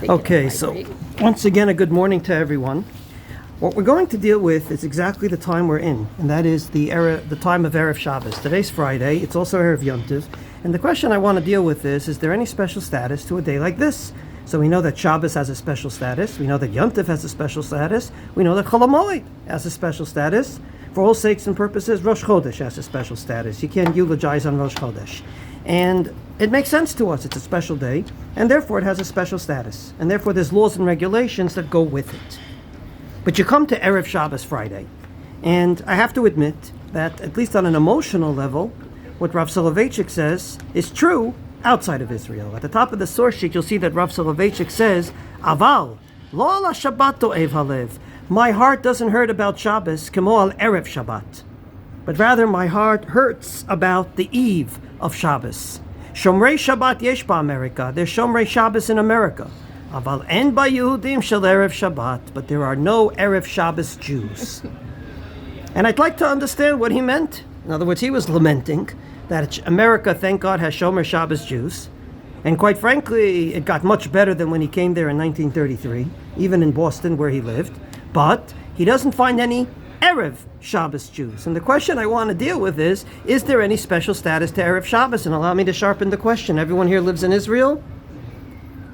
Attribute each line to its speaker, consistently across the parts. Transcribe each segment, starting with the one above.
Speaker 1: Okay, so once again, a good morning to everyone. What we're going to deal with is exactly the time we're in, and that is the time of Erev Shabbos. Today's Friday, it's also Erev Yom Tov, and the question I want to deal with is there any special status to a day like this? So we know that Shabbos has a special status, we know that Yom Tov has a special status, we know that Chol HaMoed has a special status. For all sakes and purposes, Rosh Chodesh has a special status. You can't eulogize on Rosh Chodesh. And it makes sense to us, it's a special day, and therefore it has a special status. And therefore there's laws and regulations that go with it. But you come to Erev Shabbos Friday, and I have to admit that, at least on an emotional level, what Rav Soloveitchik says is true outside of Israel. At the top of the source sheet, you'll see that Rav Soloveitchik says, Aval, lo ala Shabbat to'ev halev. My heart doesn't hurt about Shabbos, kemo al Erev Shabbat. But rather, my heart hurts about the eve of Shabbos. Shomrei Shabbat yesh ba'Amerika. There's Shomrei Shabbos in America. Aval en ba'Yehudim shel Erev Shabbat. But there are no Erev Shabbos Jews. And I'd like to understand what he meant. In other words, he was lamenting that America, thank God, has Shomer Shabbos Jews. And quite frankly, it got much better than when he came there in 1933, even in Boston where he lived. But he doesn't find any Erev Shabbos Jews. And the question I want to deal with is there any special status to Erev Shabbos? And allow me to sharpen the question. Everyone here lives in Israel?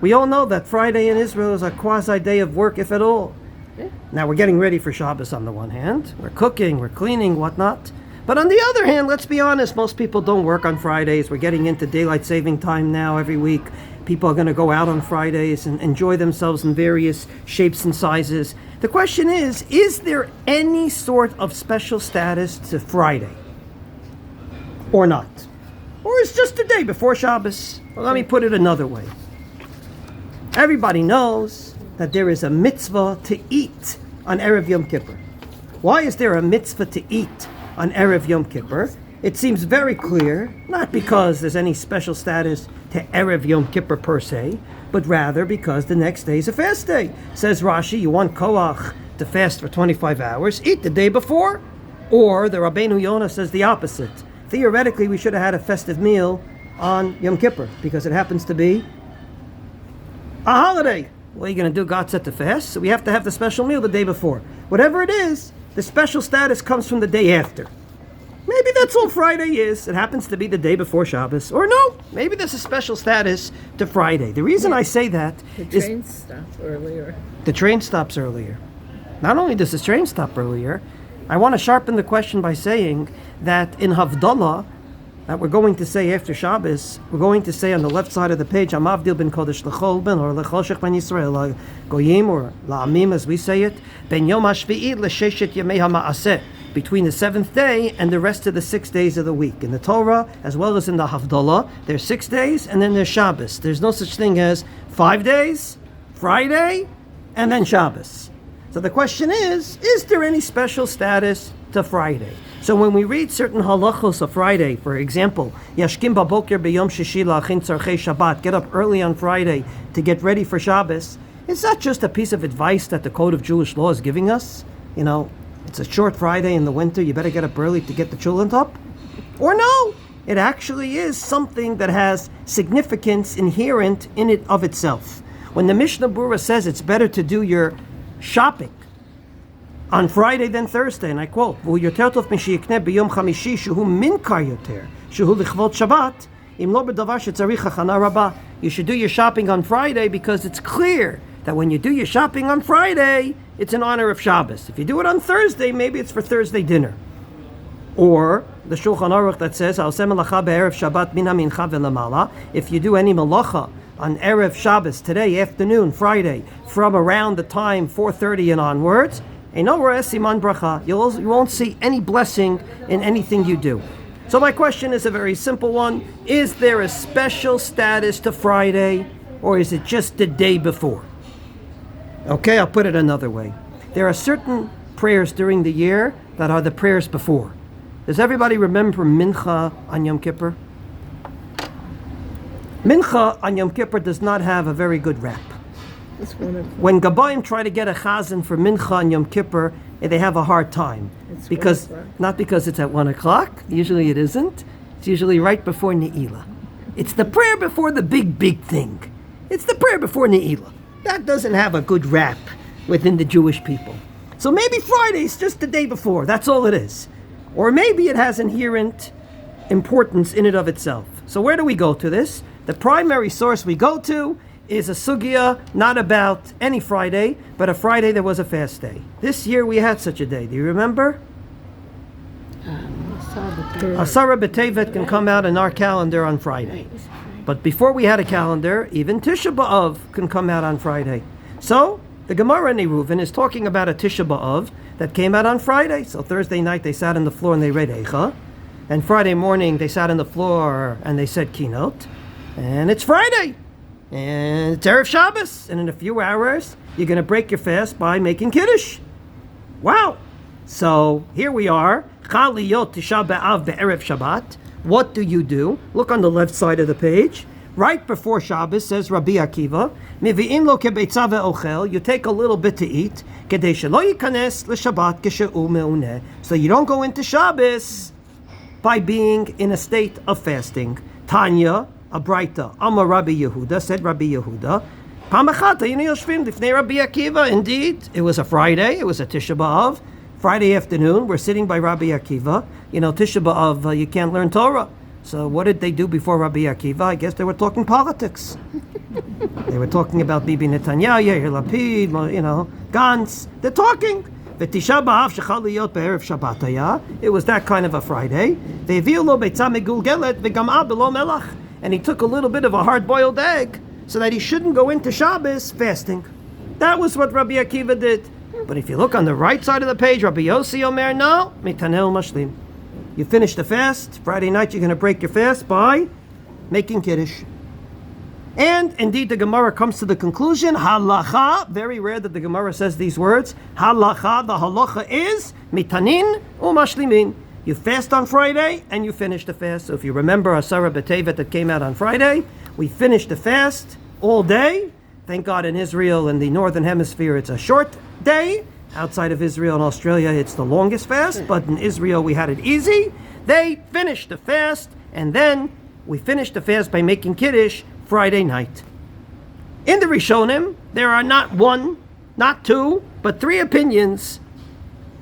Speaker 1: We all know that Friday in Israel is a quasi-day of work, if at all. Now, we're getting ready for Shabbos on the one hand. We're cooking, we're cleaning, whatnot. But on the other hand, let's be honest, most people don't work on Fridays. We're getting into daylight saving time now every week. People are going to go out on Fridays and enjoy themselves in various shapes and sizes. The question is there any sort of special status to Friday? Or not? Or is just the day before Shabbos? Well, let me put it another way. Everybody knows that there is a mitzvah to eat on Erev Yom Kippur. Why is there a mitzvah to eat on Erev Yom Kippur? It seems very clear, not because there's any special status to Erev Yom Kippur per se, but rather because the next day is a fast day. Says Rashi, you want koach to fast for 25 hours, eat the day before. Or the Rabbeinu Yonah says the opposite. Theoretically, we should have had a festive meal on Yom Kippur because it happens to be a holiday. What are you going to do? God set the fast, so we have to have the special meal the day before. Whatever it is, the special status comes from the day after. Maybe that's all Friday is. It happens to be the day before Shabbos. Or no, maybe there's a special status to Friday. The reason I say that
Speaker 2: the
Speaker 1: is
Speaker 2: train stopped earlier.
Speaker 1: The train stops earlier. Not only does the train stop earlier, I want to sharpen the question by saying that in Havdalah, that we're going to say after Shabbos, we're going to say on the left side of the page, Amavdil ben Kodesh l'chol ben, or l'chol shech ben Yisrael, goyim, or la'amim as we say it, ben yom hashvi'i l'sheshet yemei ha'ma'aseh, between the seventh day and the rest of the 6 days of the week. In the Torah, as well as in the Havdalah, there's 6 days and then there's Shabbos. There's no such thing as 5 days, Friday, and then Shabbos. So the question is there any special status to Friday? So when we read certain halachos of Friday, for example, Yashkim baboker b'yom shishi la'achin tzarchei Shabbat, get up early on Friday to get ready for Shabbos, it's not just a piece of advice that the Code of Jewish Law is giving us. You know, it's a short Friday in the winter, you better get up early to get the chulent up. Or no, it actually is something that has significance inherent in it of itself. When the Mishnah Berurah says it's better to do your shopping on Friday than Thursday, and I quote, you should do your shopping on Friday because it's clear that when you do your shopping on Friday, it's in honor of Shabbos. If you do it on Thursday, maybe it's for Thursday dinner. Or the Shulchan Aruch that says, if you do any malacha on Erev Shabbos, today, afternoon, Friday, from around the time 4:30 and onwards, you won't see any blessing in anything you do. So my question is a very simple one. Is there a special status to Friday, or is it just the day before? Okay, I'll put it another way. There are certain prayers during the year that are the prayers before. Does everybody remember Mincha on Yom Kippur? Mincha on Yom Kippur does not have a very good rap. When Gabayim try to get a chazan for Mincha on Yom Kippur, they have a hard time. Not because it's at 1 o'clock, usually it isn't. It's usually right before Ne'ilah. It's the prayer before the big thing. It's the prayer before Ne'ilah. that doesn't have a good rap within the Jewish people. So maybe Friday's just the day before, that's all it is. Or maybe it has inherent importance in and of itself. So where do we go to this? The primary source we go to is a sugya not about any Friday, but a Friday that was a fast day. This year we had such a day. Do you remember? Asara B'Tevet can come out in our calendar on Friday. But before we had a calendar, even Tisha B'Av can come out on Friday. So the Gemara in Eruvin is talking about a Tisha B'Av that came out on Friday. So Thursday night they sat on the floor and they read Eicha. And Friday morning they sat on the floor and they said keynote. And it's Friday. And it's Erev Shabbos. And in a few hours, you're going to break your fast by making Kiddush. Wow. So here we are. Chaliyot Tisha B'Av Be'erev Shabbat. What do you do? Look on the left side of the page. Right before Shabbos, says Rabbi Akiva, Mivi'in lo kebeitza ve'ochel, you take a little bit to eat, kedei shelo yikanes l'Shabbat keshe'u me'uneh. So you don't go into Shabbos by being in a state of fasting. Tanya, a Braita, Amar Rabbi Yehuda, said Rabbi Yehuda, Pamachata yinu yoshvim lifnei Rabbi Akiva. Indeed, it was a Friday, it was a Tisha B'Av. Friday afternoon, we're sitting by Rabbi Akiva. You know, Tisha B'Av, you can't learn Torah. So what did they do before Rabbi Akiva? I guess they were talking politics. They were talking about Bibi Netanyahu, Yair Lapid, Gantz. They're talking. V'tisha b'av shechal liyot be'erev Shabbat haya. It was that kind of a Friday. Ve'eviu lo beitzah megulgelet v'gam'a b'lo melach. And he took a little bit of a hard-boiled egg so that he shouldn't go into Shabbos fasting. That was what Rabbi Akiva did. But if you look on the right side of the page, Rabbi Yossi Omer, no, mitanel mashlim. You finish the fast. Friday night, you're going to break your fast by making Kiddush. And indeed, the Gemara comes to the conclusion, halacha, very rare that the Gemara says these words, halacha, the halacha is mitanin umashlimin. You fast on Friday and you finish the fast. So if you remember Asara B'Tevet that came out on Friday, we finished the fast all day. Thank God in Israel and the Northern Hemisphere it's a short day. Outside of Israel and Australia, it's the longest fast, but in Israel we had it easy. They finished the fast, and then we finished the fast by making Kiddush Friday night. In the Rishonim, there are not one, not two, but three opinions.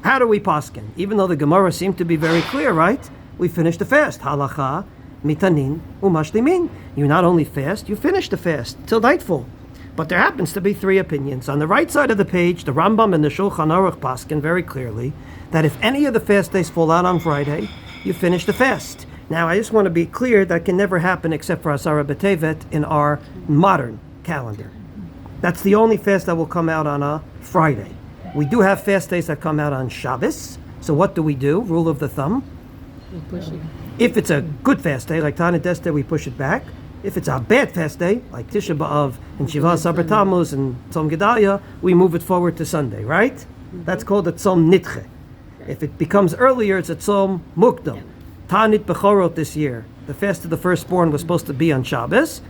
Speaker 1: How do we paskin? Even though the Gemara seemed to be very clear, right? We finished the fast. Halacha, mitanin, umashlimin. You not only fast, you finish the fast till nightfall. But there happens to be three opinions. On the right side of the page, the Rambam and the Shulchan Aruch paskin very clearly that if any of the fast days fall out on Friday, you finish the fast. Now, I just want to be clear that can never happen except for Asara B'Tevet in our modern calendar. That's the only fast that will come out on a Friday. We do have fast days that come out on Shabbos. So what do? Rule of the thumb.
Speaker 2: We push it.
Speaker 1: If it's a good fast day, like Tanit Esther, we push it back. If it's a bad fast day, like Tisha B'Av and Shiva Sabar Tammuz and Tzom Gedalia, we move it forward to Sunday, right? Mm-hmm. That's called a Tzom Nitche. If it becomes earlier, it's a Tzom Mukdam. Yeah. Tanit Bechorot this year, the fast of the firstborn was supposed to be on Shabbos.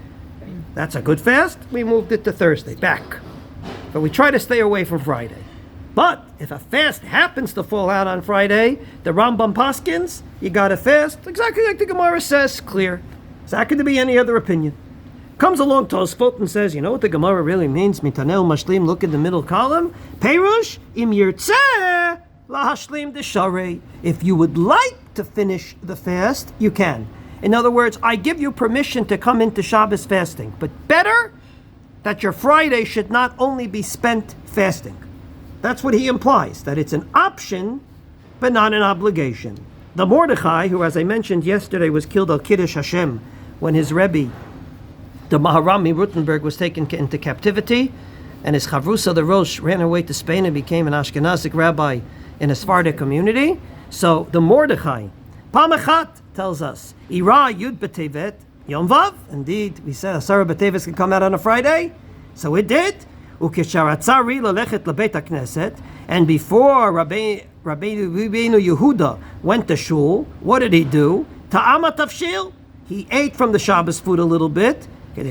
Speaker 1: That's a good fast. We moved it to Thursday, back. But we try to stay away from Friday. But if a fast happens to fall out on Friday, the Rambam Paskins, you got to fast, exactly like the Gemara says, clear. It's not going to be any other opinion. Comes along Tosfot and says, you know what the Gemara really means? Mitanel mashlim, look in the middle column. Perush, im yirtzeh, lahashlim desharei. If you would like to finish the fast, you can. In other words, I give you permission to come into Shabbos fasting. But better that your Friday should not only be spent fasting. That's what he implies, that it's an option, but not an obligation. The Mordechai, who, as I mentioned yesterday, was killed al Kiddush Hashem, when his Rebbe, the Maharami Rutenberg, was taken into captivity, and his Chavrusa, the Rosh, ran away to Spain and became an Ashkenazic rabbi in a Sephardic community. So the Mordechai, Pamachat, tells us, Ira Yud B'Tevet, Yom Vav. Indeed, we said Asara B'Tevet can come out on a Friday. So it did. Ukesharatzari lalechet lebeit hakneset. And before Rabbeinu Yehuda went to shul, what did he do? Ta'ama tafshil. He ate from the Shabbos food a little bit. So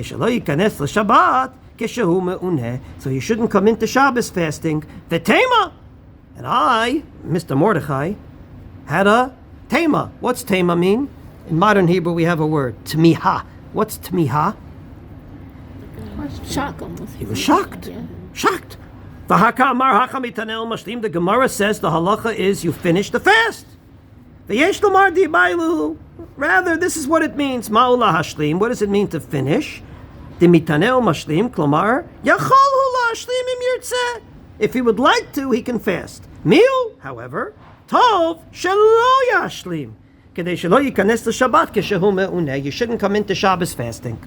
Speaker 1: you shouldn't come into Shabbos fasting. V'tema. And I, Mr. Mordechai, had a tema. What's tema mean? In modern Hebrew we have a word, tmiha. What's tmiha?
Speaker 2: Shock almost.
Speaker 1: He was shocked.
Speaker 2: Yeah.
Speaker 1: Shocked. The Gemara says the halacha is you finish the fast. Rather, this is what it means. Ma'ula hashlim. What does it mean to finish? If he would like to, he can fast. Meal, however, tov shelo yashlim. You shouldn't come into Shabbos fasting.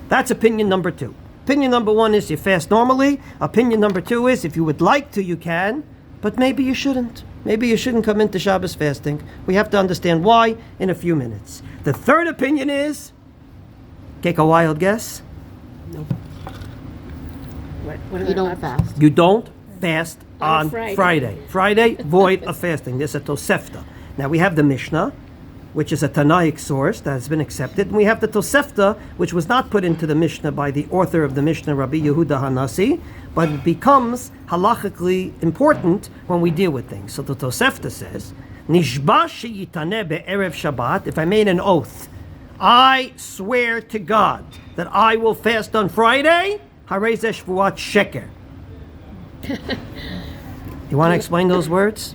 Speaker 1: That's opinion number 2. Opinion number 1 is you fast normally. Opinion number 2 is if you would like to, you can, but maybe you shouldn't. Maybe you shouldn't come into Shabbos fasting. We have to understand why in a few minutes. The third opinion is, take a wild guess.
Speaker 2: What you don't fast.
Speaker 1: You don't fast on
Speaker 2: Friday.
Speaker 1: Friday, void of fasting. There's a Tosefta. Now we have the Mishnah, which is a Tanaic source that has been accepted. And we have the Tosefta, which was not put into the Mishnah by the author of the Mishnah, Rabbi Yehuda Hanasi, but it becomes halachically important when we deal with things. So the Tosefta says, Nishba sheyitaneh be'erev Shabbat, if I made an oath, I swear to God that I will fast on Friday, harei zeh shvuat sheker. You want to explain those words?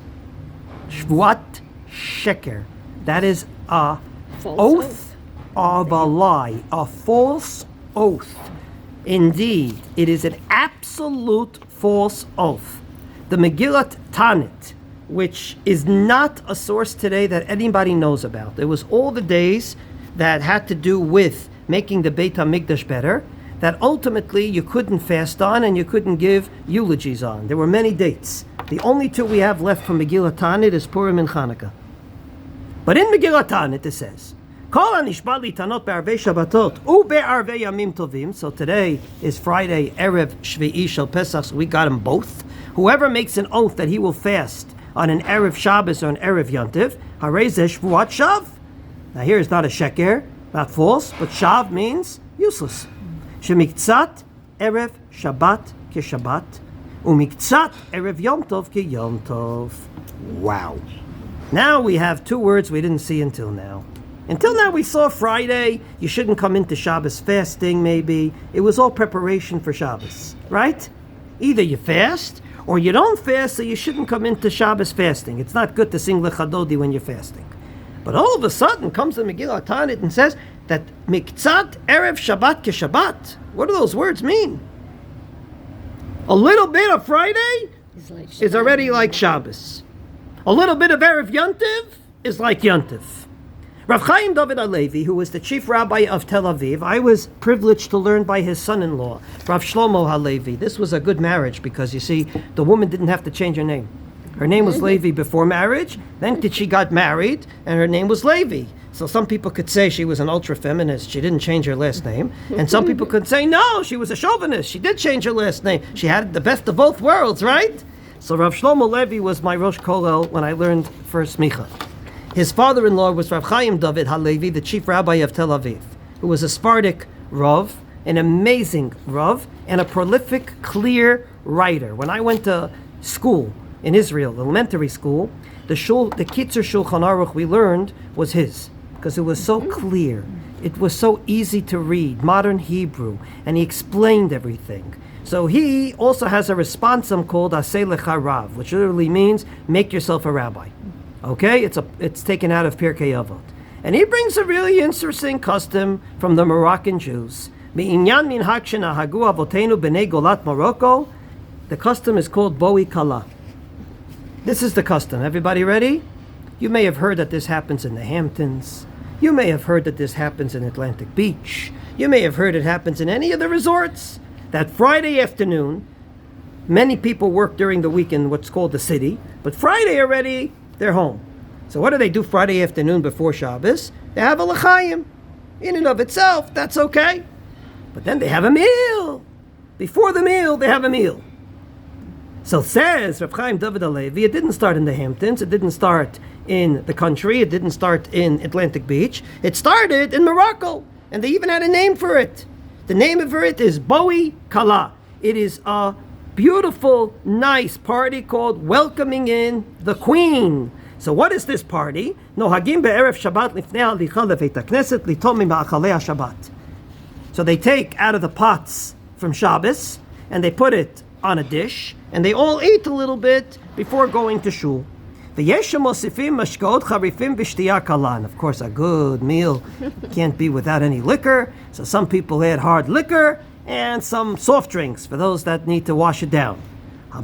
Speaker 1: Shvuat sheker. That is a oath of a lie, a false oath. Indeed, it is an absolute false oath. The Megillat Tanit, which is not a source today that anybody knows about. It was all the days that had to do with making the Beit HaMikdash better, that ultimately you couldn't fast on and you couldn't give eulogies on. There were many dates. The only 2 we have left from Megillat Tanit is Purim and Chanukah. But in Megillat Tanit it says, Kol hanishba litanot be'arvei Shabbatot u'be'arvei Yamim Tovim. So today is Friday, Erev Shvi'i Shel Pesach, so we got them both. Whoever makes an oath that he will fast on an Erev Shabbos or an Erev Yontiv, harei zeh shvuat shav. Now here is not a sheker, not false, but shav means useless. Shemiktzat Erev Shabbat ke Shabbat, u'miktzat Erev Yom Tov ke Yom Tov. Wow. Now we have 2 words we didn't see until now. Until now we saw Friday, you shouldn't come into Shabbos fasting maybe. It was all preparation for Shabbos, right? Either you fast or you don't fast, so you shouldn't come into Shabbos fasting. It's not good to sing Lechadodi when you're fasting. But all of a sudden comes the Megillah Tanit and says that Miktzat Erev Shabbat ke Shabbat. What do those words mean? A little bit of Friday is already like Shabbos. A little bit of Erev Yontiv is like Yontiv. Rav Chaim David Halevi, who was the chief rabbi of Tel Aviv, I was privileged to learn by his son-in-law, Rav Shlomo Halevi. This was a good marriage because, you see, the woman didn't have to change her name. Her name was Levi before marriage, then she got married, and her name was Levi. So some people could say she was an ultra-feminist, she didn't change her last name. And some people could say, no, she was a chauvinist, she did change her last name. She had the best of both worlds, right? So Rav Shlomo Levi was my Rosh Kollel when I learned first Smicha. His father-in-law was Rav Chaim David Halevi, the chief rabbi of Tel Aviv, who was a Spartic Rav, an amazing Rav, and a prolific, clear writer. When I went to school in Israel, elementary school, the Kitzur Shulchan Aruch we learned was his, because it was so clear. It was so easy to read, modern Hebrew, and he explained everything. So he also has a responsum called Aseh Lecha Rav, which literally means make yourself a rabbi. Okay, it's taken out of Pirkei Avot, and he brings a really interesting custom from the Moroccan Jews. Me'inyan minhag shenahagu avotenu b'nei Golat Morocco. The custom is called Boi Kala. This is the custom. Everybody ready? You may have heard that this happens in the Hamptons. You may have heard that this happens in Atlantic Beach. You may have heard it happens in any of the resorts. That Friday afternoon, many people work during the week in what's called the city, but Friday already, they're home. So what do they do Friday afternoon before Shabbos? They have a l'chaim. In and of itself, that's okay. But then they have a meal. Before the meal, they have a meal. So says Rav Chaim David Halevi, it didn't start in the Hamptons, it didn't start in the country, it didn't start in Atlantic Beach. It started in Morocco, and they even had a name for it. The name of it is Boi Kala. It is a beautiful, nice party called Welcoming in the Queen. So what is this party? Nohagim be'erev Shabbat lifnei halicha leveit hakneset litom ma'achalei Shabbat. So they take out of the pots from Shabbos, and they put it on a dish, and they all ate a little bit before going to shul. Of course, a good meal can't be without any liquor, so some people had hard liquor and some soft drinks for those that need to wash it down. The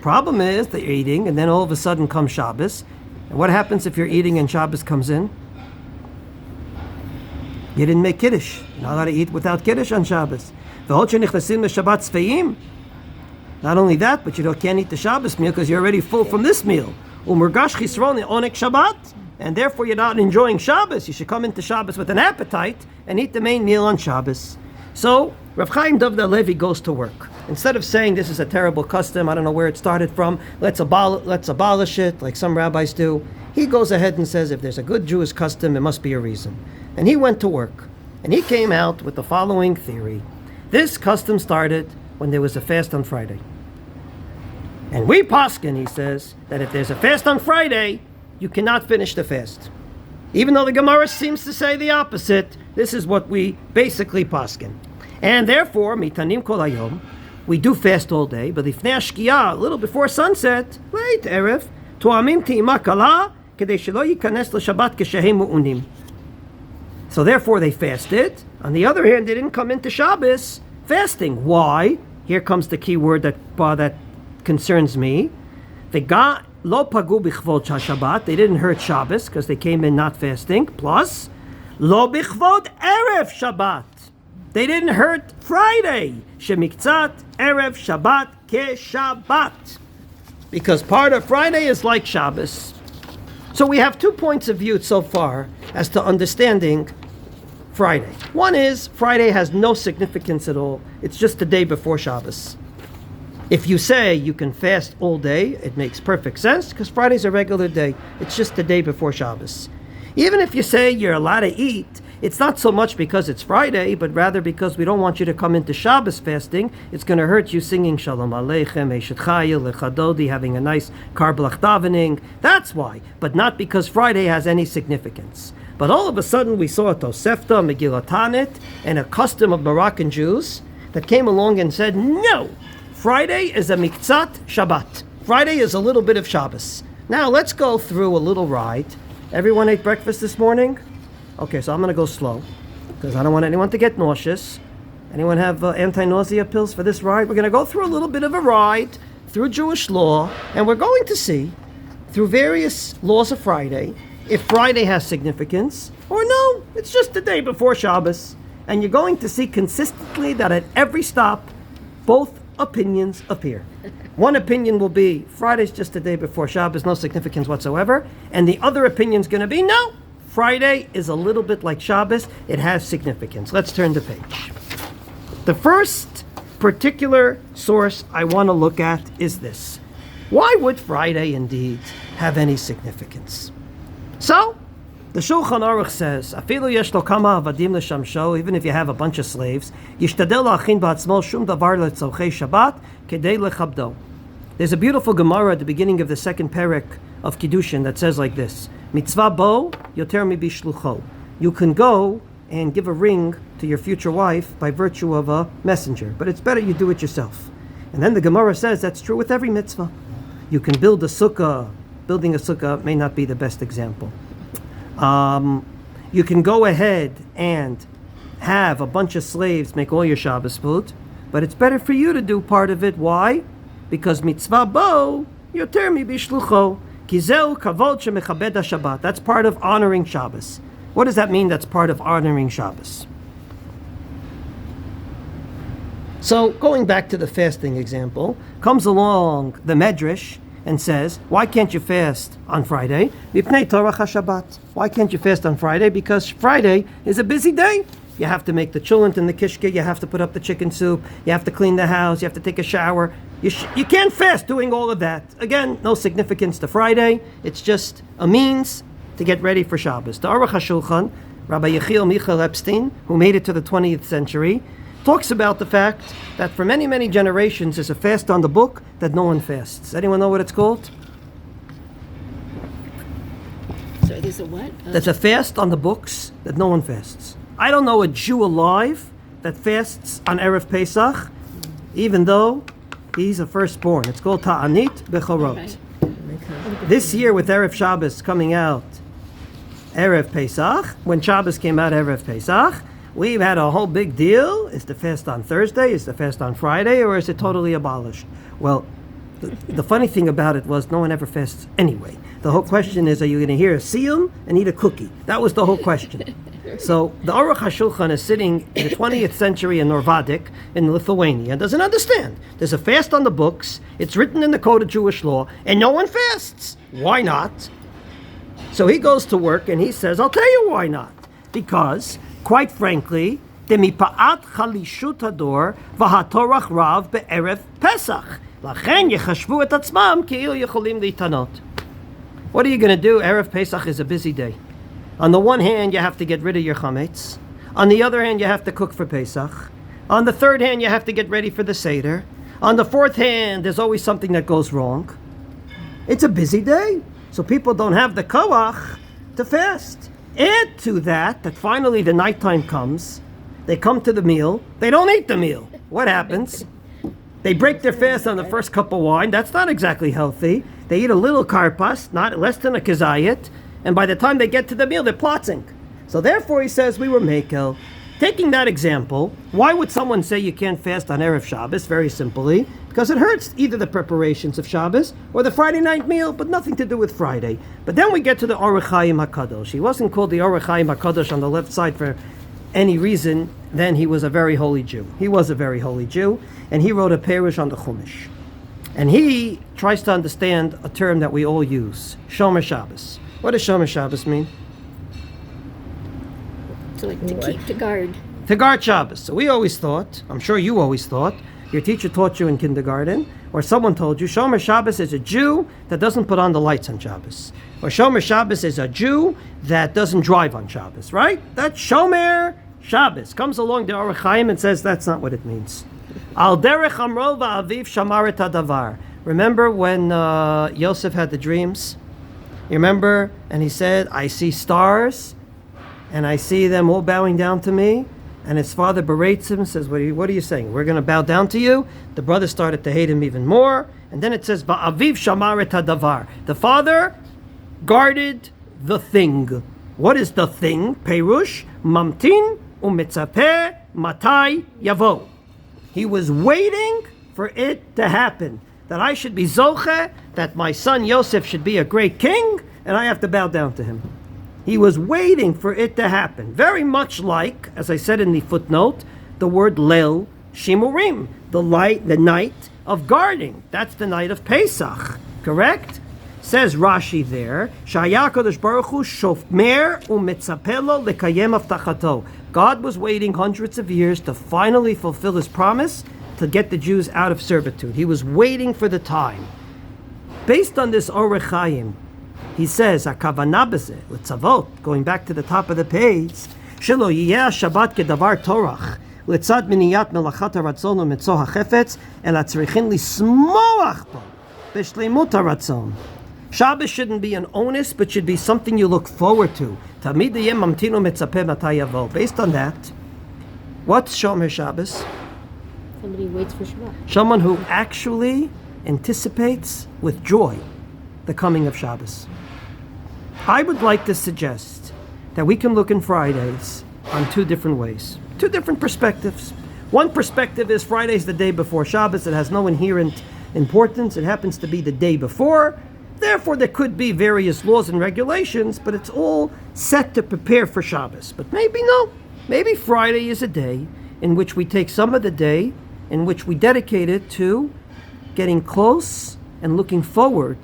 Speaker 1: problem is they're eating, and then all of a sudden comes Shabbos. And what happens if you're eating and Shabbos comes in? You didn't make Kiddush. You're not allowed to eat without Kiddush on Shabbos. Not only that, but you can't eat the Shabbos meal because you're already full from this meal. And therefore you're not enjoying Shabbos. You should come into Shabbos with an appetite and eat the main meal on Shabbos. So Rav Chaim Dovda Levi goes to work. Instead of saying this is a terrible custom, I don't know where it started from, let's abolish it like some rabbis do, he goes ahead and says if there's a good Jewish custom, it must be a reason. And he went to work. And he came out with the following theory. This custom started when there was a fast on Friday. And we paskin, he says, that if there's a fast on Friday, you cannot finish the fast. Even though the Gemara seems to say the opposite, this is what we basically paskin. And therefore, mitanim kol hayom, we do fast all day, but lifnei hashkiah, a little before sunset, wait, erev, toamim te'ima kala, kedei shelo yikanes l'shabbat keshehem mu'unim. So therefore they fasted. On the other hand, they didn't come into Shabbos fasting. Why? Here comes the key word that concerns me. They got lo pagu bichvod Shabbat. They didn't hurt Shabbos because they came in not fasting. Plus, lo bichvod erev Shabbat. They didn't hurt Friday. Shemiktzat erev Shabbat ke Shabbat. Because part of Friday is like Shabbos. So we have 2 points of view so far as to understanding Friday. One is Friday has no significance at all. It's just the day before Shabbos. If you say you can fast all day, it makes perfect sense because Friday's a regular day. It's just the day before Shabbos. Even if you say you're allowed to eat, it's not so much because it's Friday, but rather because we don't want you to come into Shabbos fasting. It's going to hurt you singing Shalom Aleichem, Eshet Chayil, Lechadodi, having a nice Karblach davening. That's why, but not because Friday has any significance. But all of a sudden we saw a Tosefta, Megillat Tanit, and a custom of Moroccan Jews that came along and said, no, Friday is a Miktzat Shabbat. Friday is a little bit of Shabbos. Now let's go through a little ride. Everyone ate breakfast this morning? Okay, so I'm going to go slow because I don't want anyone to get nauseous. Anyone have anti-nausea pills for this ride? We're going to go through a little bit of a ride through Jewish law, and we're going to see through various laws of Friday if Friday has significance or no, it's just the day before Shabbos. And you're going to see consistently that at every stop, both opinions appear. One opinion will be Friday's just the day before Shabbos, no significance whatsoever. And the other opinion's going to be no, Friday is a little bit like Shabbos, it has significance. Let's turn the page. The first particular source I want to look at is this. Why would Friday indeed have any significance? So, the Shulchan Aruch says, "Afilu yesh lo kama avadim l'shamsho," even if you have a bunch of slaves, "yishtadel la'achin ba'atzmo shum davar le'tzorchei Shabbat kedei lechabdo." There's a beautiful Gemara at the beginning of the second perek of Kiddushin that says like this: "Mitzvah bo yoter mi bishlucho." You can go and give a ring to your future wife by virtue of a messenger, but it's better you do it yourself. And then the Gemara says that's true with every mitzvah. You can build a sukkah. Building a sukkah may not be the best example. You can go ahead and have a bunch of slaves make all your Shabbos food, but it's better for you to do part of it. Why? Because mitzvah bo yoter mi bishlucho ki zeu kavod shemechabed haShabbat. That's part of honoring Shabbos. What does that mean? That's part of honoring Shabbos. So going back to the fasting example, comes along the Medrash and says, why can't you fast on Friday? Mipnei Torah HaShabbat. Why can't you fast on Friday? Because Friday is a busy day. You have to make the chulent and the kishke, you have to put up the chicken soup, you have to clean the house, you have to take a shower. You can't fast doing all of that. Again, no significance to Friday. It's just a means to get ready for Shabbos. The Aruch HaShulchan, Rabbi Yechiel Michael Epstein, who made it to the 20th century, talks about the fact that for many, many generations there's a fast on the book that no one fasts. Anyone know what it's called?
Speaker 2: There's a what?
Speaker 1: There's a fast on the books that no one fasts. I don't know a Jew alive that fasts on Erev Pesach, even though he's a firstborn. It's called Ta'anit Bechorot.
Speaker 2: Right.
Speaker 1: This year with Erev Shabbos coming out, Erev Pesach, when Shabbos came out Erev Pesach, we've had a whole big deal. Is the fast on Thursday? Is the fast on Friday? Or is it totally abolished? Well, the funny thing about it was no one ever fasts anyway. The whole question is, are you going to hear a siyum and eat a cookie? That was the whole question. So the Aruch HaShulchan is sitting in the 20th century in Norvadik in Lithuania and doesn't understand. There's a fast on the books. It's written in the Code of Jewish Law, and no one fasts. Why not? So he goes to work and he says, I'll tell you why not. Because, quite frankly, demipa'at chalishut hador v'hatorach rav be'erev Pesach. Lachen yechashvu et atzmam ki'il yecholim litanot. What are you going to do? Erev Pesach is a busy day. On the one hand, you have to get rid of your chametz. On the other hand, you have to cook for Pesach. On the third hand, you have to get ready for the Seder. On the fourth hand, there's always something that goes wrong. It's a busy day, so people don't have the koach to fast. Add to that finally the nighttime comes, they come to the meal, they don't eat the meal. What happens? They break their fast on the first cup of wine. That's not exactly healthy. They eat a little karpas, not less than a kazayit, and by the time they get to the meal, they're plotzing. So therefore, he says, we were mekel. Taking that example, why would someone say you can't fast on Erev Shabbos? Very simply, because it hurts either the preparations of Shabbos or the Friday night meal, but nothing to do with Friday. But then we get to the Orach Chaim HaKadosh. He wasn't called the Orach Chaim HaKadosh on the left side for any reason. Then he was a very holy Jew. He was a very holy Jew, and he wrote a perush on the Chumash. And he tries to understand a term that we all use, Shomer Shabbos. What does Shomer Shabbos mean?
Speaker 2: So like to guard.
Speaker 1: To guard Shabbos. So we always thought, I'm sure you always thought, your teacher taught you in kindergarten, or someone told you, Shomer Shabbos is a Jew that doesn't put on the lights on Shabbos. Or Shomer Shabbos is a Jew that doesn't drive on Shabbos, right? That's Shomer Shabbos. Comes along the Orach Chaim and says that's not what it means. Al derech amro va'aviv shamar et hadavar. Remember when Yosef had the dreams? You remember? And he said, I see stars, and I see them all bowing down to me. And his father berates him and says, what are you saying? We're going to bow down to you? The brother started to hate him even more. And then it says, Va'aviv shamar et hadavar. The father guarded the thing. What is the thing? Perush, mamtin, umitzapeh, matai, yavo. He was waiting for it to happen. That I should be zoche, that my son Yosef should be a great king, and I have to bow down to him. He was waiting for it to happen. Very much like, as I said in the footnote, the word Leil Shimurim, the night of guarding. That's the night of Pesach, correct? Says Rashi there, Shaya Kadosh Baruch Hu shofmer umitzapelo lekayem avtachato. God was waiting hundreds of years to finally fulfill his promise to get the Jews out of servitude. He was waiting for the time. Based on this Orach Chaim, he says, HaKavanah b'zeh, l'tzavot, going back to the top of the page, Shelo yiyeh Shabbat kedavar torach, l'tzad miniyat melachat haratzon u'mitzoh hachefetz, el hatzrichin lismoach bo, b'shleimut haratzon. Shabbos shouldn't be an onus, but should be something you look forward to. Tamid yeh mamtino mitzapeh matay yavo. Based on that, what's Shomer Shabbos?
Speaker 2: Somebody waits for Shabbat.
Speaker 1: Someone who actually anticipates with joy the coming of Shabbos. I would like to suggest that we can look in Fridays on two different ways, two different perspectives. One perspective is Friday's the day before Shabbos. It has no inherent importance. It happens to be the day before. Therefore, there could be various laws and regulations, but it's all set to prepare for Shabbos. But maybe no. Maybe Friday is a day in which we take some of the day in which we dedicate it to getting close and looking forward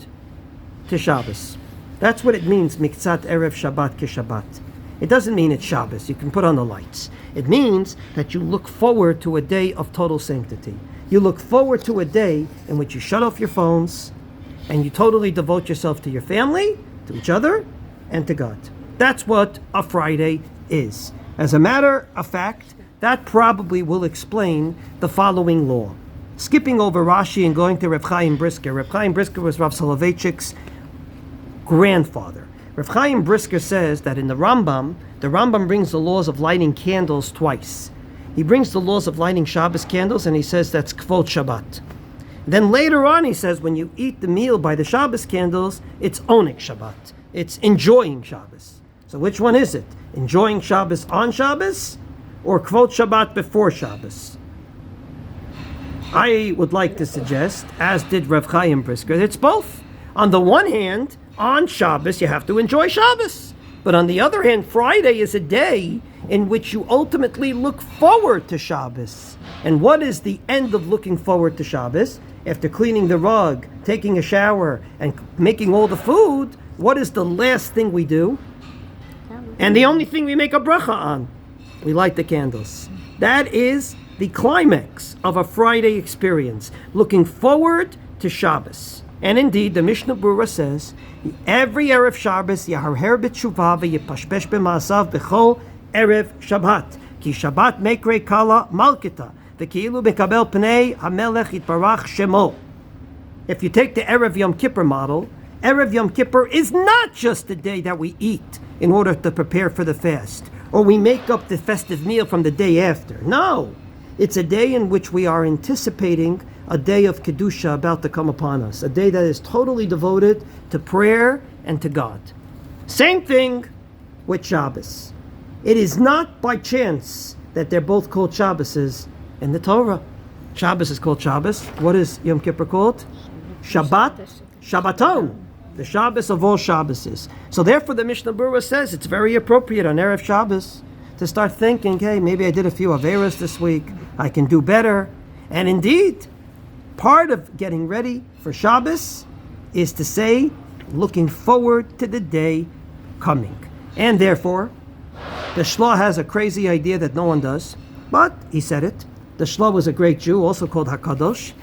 Speaker 1: to Shabbos. That's what it means, Miktzat Erev Shabbat Kishabbat. It doesn't mean it's Shabbos, you can put on the lights. It means that you look forward to a day of total sanctity. You look forward to a day in which you shut off your phones and you totally devote yourself to your family, to each other, and to God. That's what a Friday is. As a matter of fact, that probably will explain the following law. Skipping over Rashi and going to Reb Chaim Brisker. Reb Chaim Brisker was Rav Soloveitchik's grandfather. Rav Chaim Brisker says that in the Rambam brings the laws of lighting candles twice. He brings the laws of lighting Shabbos candles, and he says that's Kvod Shabbat. Then later on he says when you eat the meal by the Shabbos candles, it's Onik Shabbat. It's enjoying Shabbos. So which one is it? Enjoying Shabbos on Shabbos or Kvod Shabbat before Shabbos? I would like to suggest, as did Rav Chaim Brisker, that it's both. On the one hand, on Shabbos you have to enjoy Shabbos. But on the other hand, Friday is a day in which you ultimately look forward to Shabbos. And what is the end of looking forward to Shabbos? After cleaning the rug, taking a shower, and making all the food, what is the last thing we do? And the only thing we make a bracha on, we light the candles. That is the climax of a Friday experience, looking forward to Shabbos. And indeed, the Mishnah Berurah says, every Erev Shabbos, Yaharher b'tshuva v'yipashpesh b'maasav b'chol Erev Shabbat. Ki Shabbat mekre kala malkita. V'ki'ilu b'kabel pnei hamelech yitbarach shemo. If you take the Erev Yom Kippur model, Erev Yom Kippur is not just the day that we eat in order to prepare for the fast, or we make up the festive meal from the day after. No, it's a day in which we are anticipating a day of Kedusha about to come upon us, a day that is totally devoted to prayer and to God. Same thing with Shabbos. It is not by chance that they're both called Shabbases in the Torah. Shabbos is called Shabbos. What is Yom Kippur called? Shabbat, Shabbaton, the Shabbos of all Shabbases. So therefore the Mishnah Berurah says it's very appropriate on Erev Shabbos to start thinking, hey, maybe I did a few Averas this week, I can do better. And indeed, part of getting ready for Shabbos is to say, looking forward to the day coming. And therefore, the Shlah has a crazy idea that no one does, but he said it. The Shlah was a great Jew, also called HaKadosh,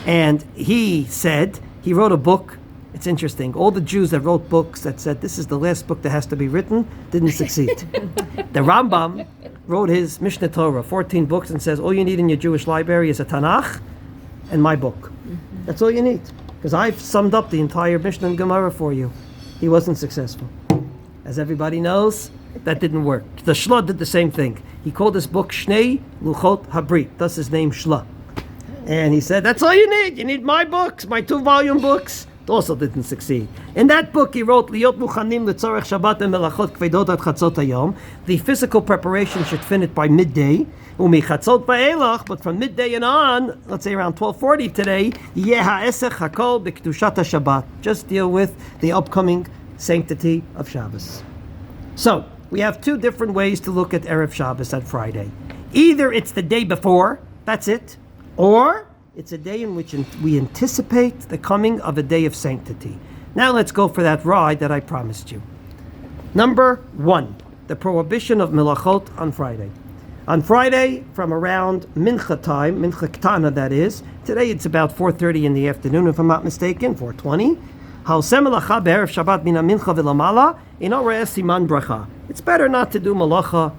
Speaker 1: and he said, he wrote a book. It's interesting. All the Jews that wrote books that said this is the last book that has to be written didn't succeed. The Rambam wrote his Mishneh Torah, 14 books, and says all you need in your Jewish library is a Tanakh and my book. That's all you need. Because I've summed up the entire Mishnah and Gemara for you. He wasn't successful. As everybody knows, that didn't work. The Shlah did the same thing. He called this book Shnei Luchot Habrit. Thus his name Shlah. And he said, that's all you need. You need my books, my 2-volume books. It also didn't succeed. In that book, he wrote, Liot Muchanim L'tzorech Shabbat Melachot Kvedot Ad Chatzot Hayom. The physical preparation should finish by midday. Umi Chatzot Ba'elach, but from midday and on, let's say around 12:40 today, Yeh Ha'esech Hakol B'Kedushat HaShabbat. Just deal with the upcoming sanctity of Shabbos. So, we have two different ways to look at Erev Shabbos at Friday. Either it's the day before, that's it, or it's a day in which we anticipate the coming of a day of sanctity. Now let's go for that ride that I promised you. Number 1, the prohibition of melachot on Friday. On Friday, from around Mincha time, Mincha Ketana that is, today it's about 4:30 in the afternoon if I'm not mistaken, 4:20. It's better not to do malacha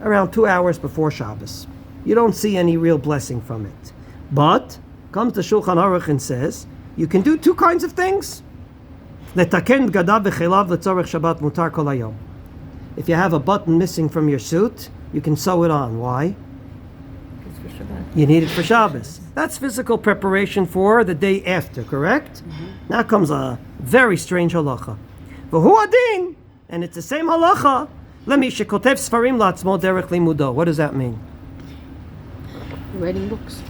Speaker 1: around 2 hours before Shabbos. You don't see any real blessing from it. But, comes the Shulchan Aruch and says, you can do two kinds of things. If you have a button missing from your suit, you can sew it on. Why?
Speaker 2: It's for Shabbat.
Speaker 1: You need it for Shabbos. That's physical preparation for the day after, correct? Now comes a very strange halacha. V'hu adin, and it's the same halacha. Lemi shekotev sfarim la'atzmo derech limudo. What does that mean?
Speaker 2: Writing books.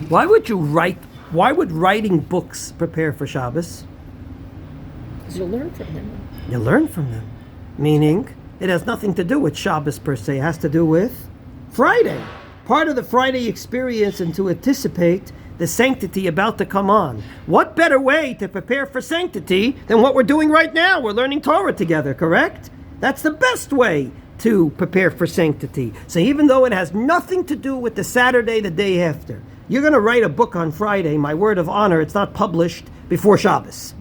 Speaker 1: Why would you write? Why would writing books prepare for Shabbos?
Speaker 2: Because you'll learn from them.
Speaker 1: You learn from them. Meaning, it has nothing to do with Shabbos per se. It has to do with Friday. Part of the Friday experience and to anticipate the sanctity about to come on. What better way to prepare for sanctity than what we're doing right now? We're learning Torah together, correct? That's the best way to prepare for sanctity. So even though it has nothing to do with the Saturday, the day after, you're going to write a book on Friday, my word of honor, it's not published before Shabbos.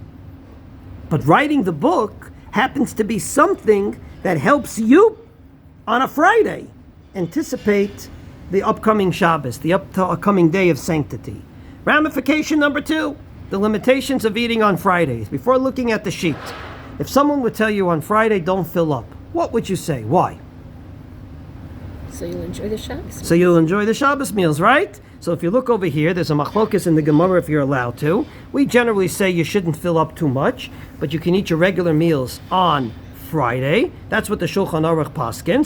Speaker 1: But writing the book happens to be something that helps you on a Friday anticipate the upcoming Shabbos, the upcoming day of sanctity. Ramification number 2, the limitations of eating on Fridays. Before looking at the sheet, If someone would tell you on Friday, don't fill up, what would you say? Why?
Speaker 2: So you'll enjoy the Shabbos.
Speaker 1: So you'll enjoy the Shabbos meals, right? So if you look over here, there's a machlokas in the Gemara if you're allowed to. We generally say you shouldn't fill up too much, but you can eat your regular meals on Friday. That's what the Shulchan Aruch paskins.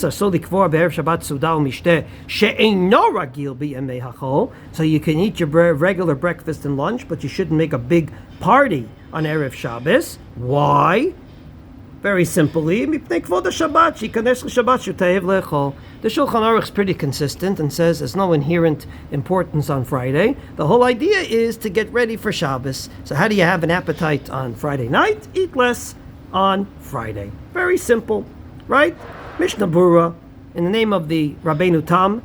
Speaker 1: So you can eat your regular breakfast and lunch, but you shouldn't make a big party on Erev Shabbos. Why? Very simply, the Shulchan Aruch is pretty consistent and says there's no inherent importance on Friday. The whole idea is to get ready for Shabbos. So how do you have an appetite on Friday night? Eat less on Friday. Very simple, right? Mishnah Berurah, in the name of the Rabbeinu Tam,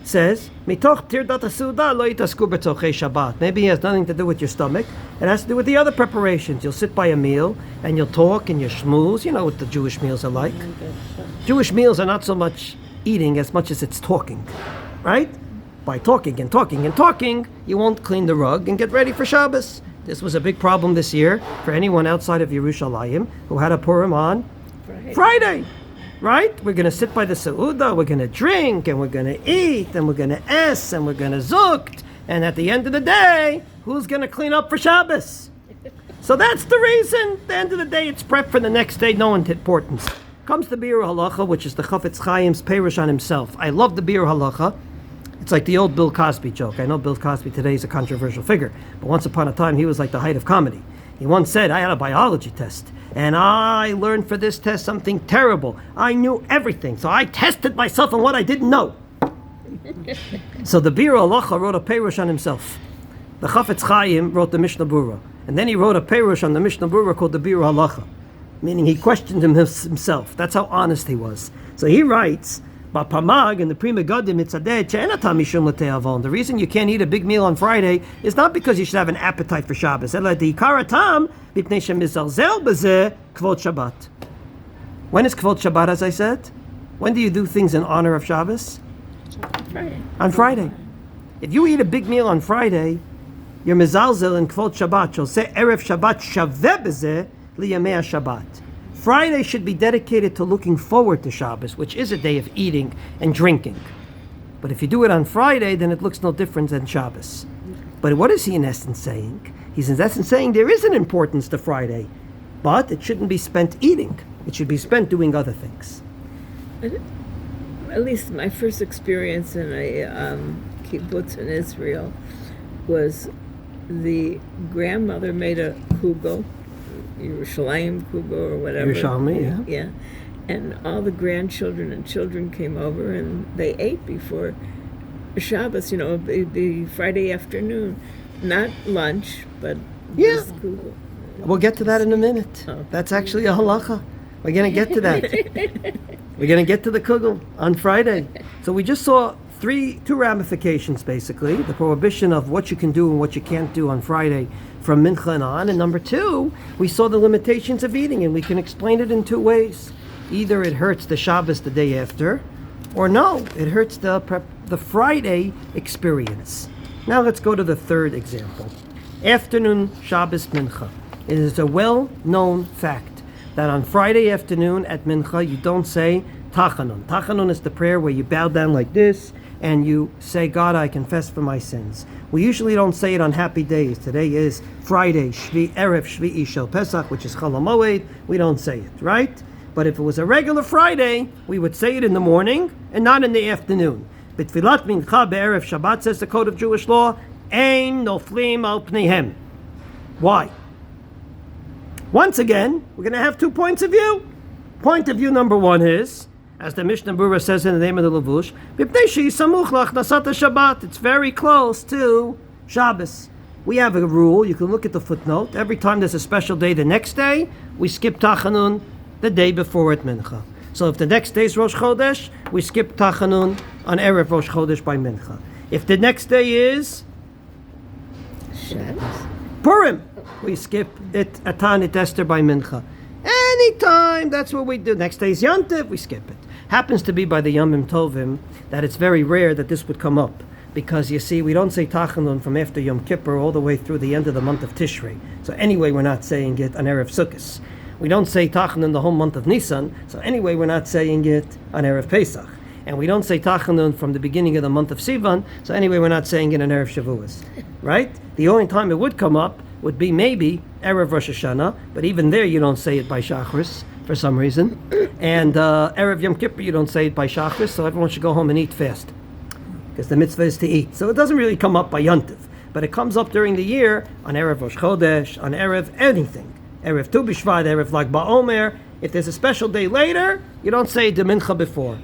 Speaker 1: says, Mitoch tirdat hasuda lo yitasku b'tzochei Shabbat. Maybe it has nothing to do with your stomach. It has to do with the other preparations. You'll sit by a meal and you'll talk and you'll schmooze. You know what the Jewish meals are like. Jewish meals are not so much eating as much as it's talking, right? By talking and talking and talking, you won't clean the rug and get ready for Shabbos. This was a big problem this year for anyone outside of Yerushalayim who had a Purim on Friday. Right? We're going to sit by the Seudah, we're going to drink, and we're going to eat, and we're going to ess, and we're going to zukt. And at the end of the day, who's going to clean up for Shabbos? So that's the reason. At the end of the day, it's prep for the next day, no importance. Comes the Biur Halacha, which is the Chafetz Chaim's Perush on himself. I love the Biur Halacha. It's like the old Bill Cosby joke. I know Bill Cosby today is a controversial figure, but once upon a time, he was like the height of comedy. He once said, I had a biology test, and I learned for this test something terrible. I knew everything, so I tested myself on what I didn't know. So the Biur Halacha wrote a Perush on himself. The Chafetz Chaim wrote the Mishnah Berurah, and then he wrote a Perush on the Mishnah Berurah called the Biur Halacha, meaning he questioned himself. That's how honest he was. So he writes, Bapamag and the Pri Megadim Mitzadeh Che'enatam Mishum L'Te'avon. The reason you can't eat a big meal on Friday is not because you should have an appetite for Shabbos. Ela De'ikaratam B'pnei Shemizalzel B'zeh Kvod Shabbat. When is Kvod Shabbat, as I said? When do you do things in honor of Shabbos?
Speaker 2: Friday.
Speaker 1: On Friday. If you eat a big meal on Friday, you're Mizalzel in Kvod Shabbat. You'll say Erev Shabbat Shaveh B'zeh Liyamei Shabbat. Friday should be dedicated to looking forward to Shabbos, which is a day of eating and drinking. But if you do it on Friday, then it looks no different than Shabbos. But what is he in essence saying? He's in essence saying there is an importance to Friday, but it shouldn't be spent eating. It should be spent doing other things.
Speaker 2: At least my first experience in a kibbutz in Israel was the grandmother made a kugel, Yerushalayim Kubo or whatever.
Speaker 1: Yerushalmi, yeah.
Speaker 2: Yeah. And all the grandchildren and children came over and they ate before Shabbos, the Friday afternoon. Not lunch, but this kugel.
Speaker 1: We'll get to that in a minute.
Speaker 2: Oh.
Speaker 1: That's actually a halacha. We're going to get to that. We're going to get to the kugel on Friday. So we just saw two ramifications, basically. The prohibition of what you can do and what you can't do on Friday from Mincha and on. And number two, we saw the limitations of eating, and we can explain it in two ways. Either it hurts the Shabbos the day after, or no, it hurts the Friday experience. Now let's go to the third example. Afternoon Shabbos Mincha. It is a well-known fact that on Friday afternoon at Mincha, you don't say Tachanun. Tachanun is the prayer where you bow down like this, and you say, God, I confess for my sins. We usually don't say it on happy days. Today is Friday, Erev Shvi'i Shel Pesach, which is Chol HaMoed. We don't say it, right? But if it was a regular Friday, we would say it in the morning and not in the afternoon. B'tfilat mincha be'erev Shabbat, says the code of Jewish law, ein noflim al pneihem. Why? Once again, we're going to have 2 points of view. Point of view number one is, as the Mishnah Berurah says in the name of the Levush, it's very close to Shabbos. We have a rule, you can look at the footnote. Every time there's a special day the next day, we skip Tachanun the day before at Mincha. So if the next day is Rosh Chodesh, we skip Tachanun on Erev Rosh Chodesh by Mincha. If the next day is
Speaker 2: Shabbos.
Speaker 1: Purim, we skip it Atanit Esther by Mincha. Anytime, that's what we do. Next day is Yontif, we skip it. Happens to be by the Yomim Tovim that it's very rare that this would come up. Because you see, we don't say Tachanun from after Yom Kippur all the way through the end of the month of Tishrei. So anyway, we're not saying it on Erev Sukkot. We don't say Tachanun the whole month of Nisan, so anyway, we're not saying it on Erev Pesach. And we don't say Tachanun from the beginning of the month of Sivan, so anyway, we're not saying it on Erev Shavuos, right? The only time it would come up would be maybe Erev Rosh Hashanah, but even there you don't say it by Shachris for some reason. And Erev Yom Kippur you don't say it by Shachris, so everyone should go home and eat fast, because the mitzvah is to eat. So it doesn't really come up by Yontiv, but it comes up during the year on Erev Rosh Chodesh, on Erev anything. Erev Tu B'Shvat, Erev Lag BaOmer. If there's a special day later, you don't say the Mincha before.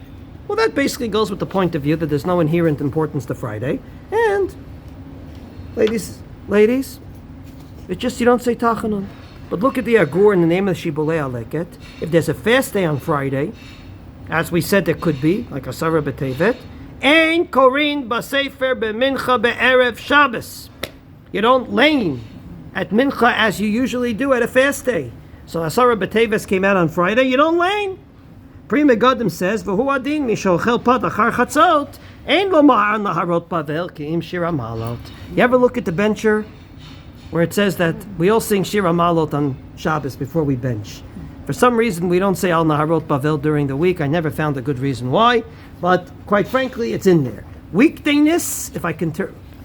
Speaker 1: Well, that basically goes with the point of view that there's no inherent importance to Friday. And, ladies, it's just you don't say Tachanun. But look at the Agur in the name of the Shibbolei Aleket. If there's a fast day on Friday, as we said there could be, like Asara B'Tevet, Ein Korin B'Sefer B'Mincha B'Erev Shabbos. You don't lane at Mincha as you usually do at a fast day. So Asara B'Teves came out on Friday, you don't lane. Pri Megadim says, V'hu adin mishochel pat achar chatzot, ein lo ma'ar naharot pavel ki'im shir hamalot. You ever look at the bencher where it says that we all sing shir hamalot on Shabbos before we bench? For some reason we don't say al naharot pavel during the week. I never found a good reason why, but quite frankly it's in there. Weekdayness, if I can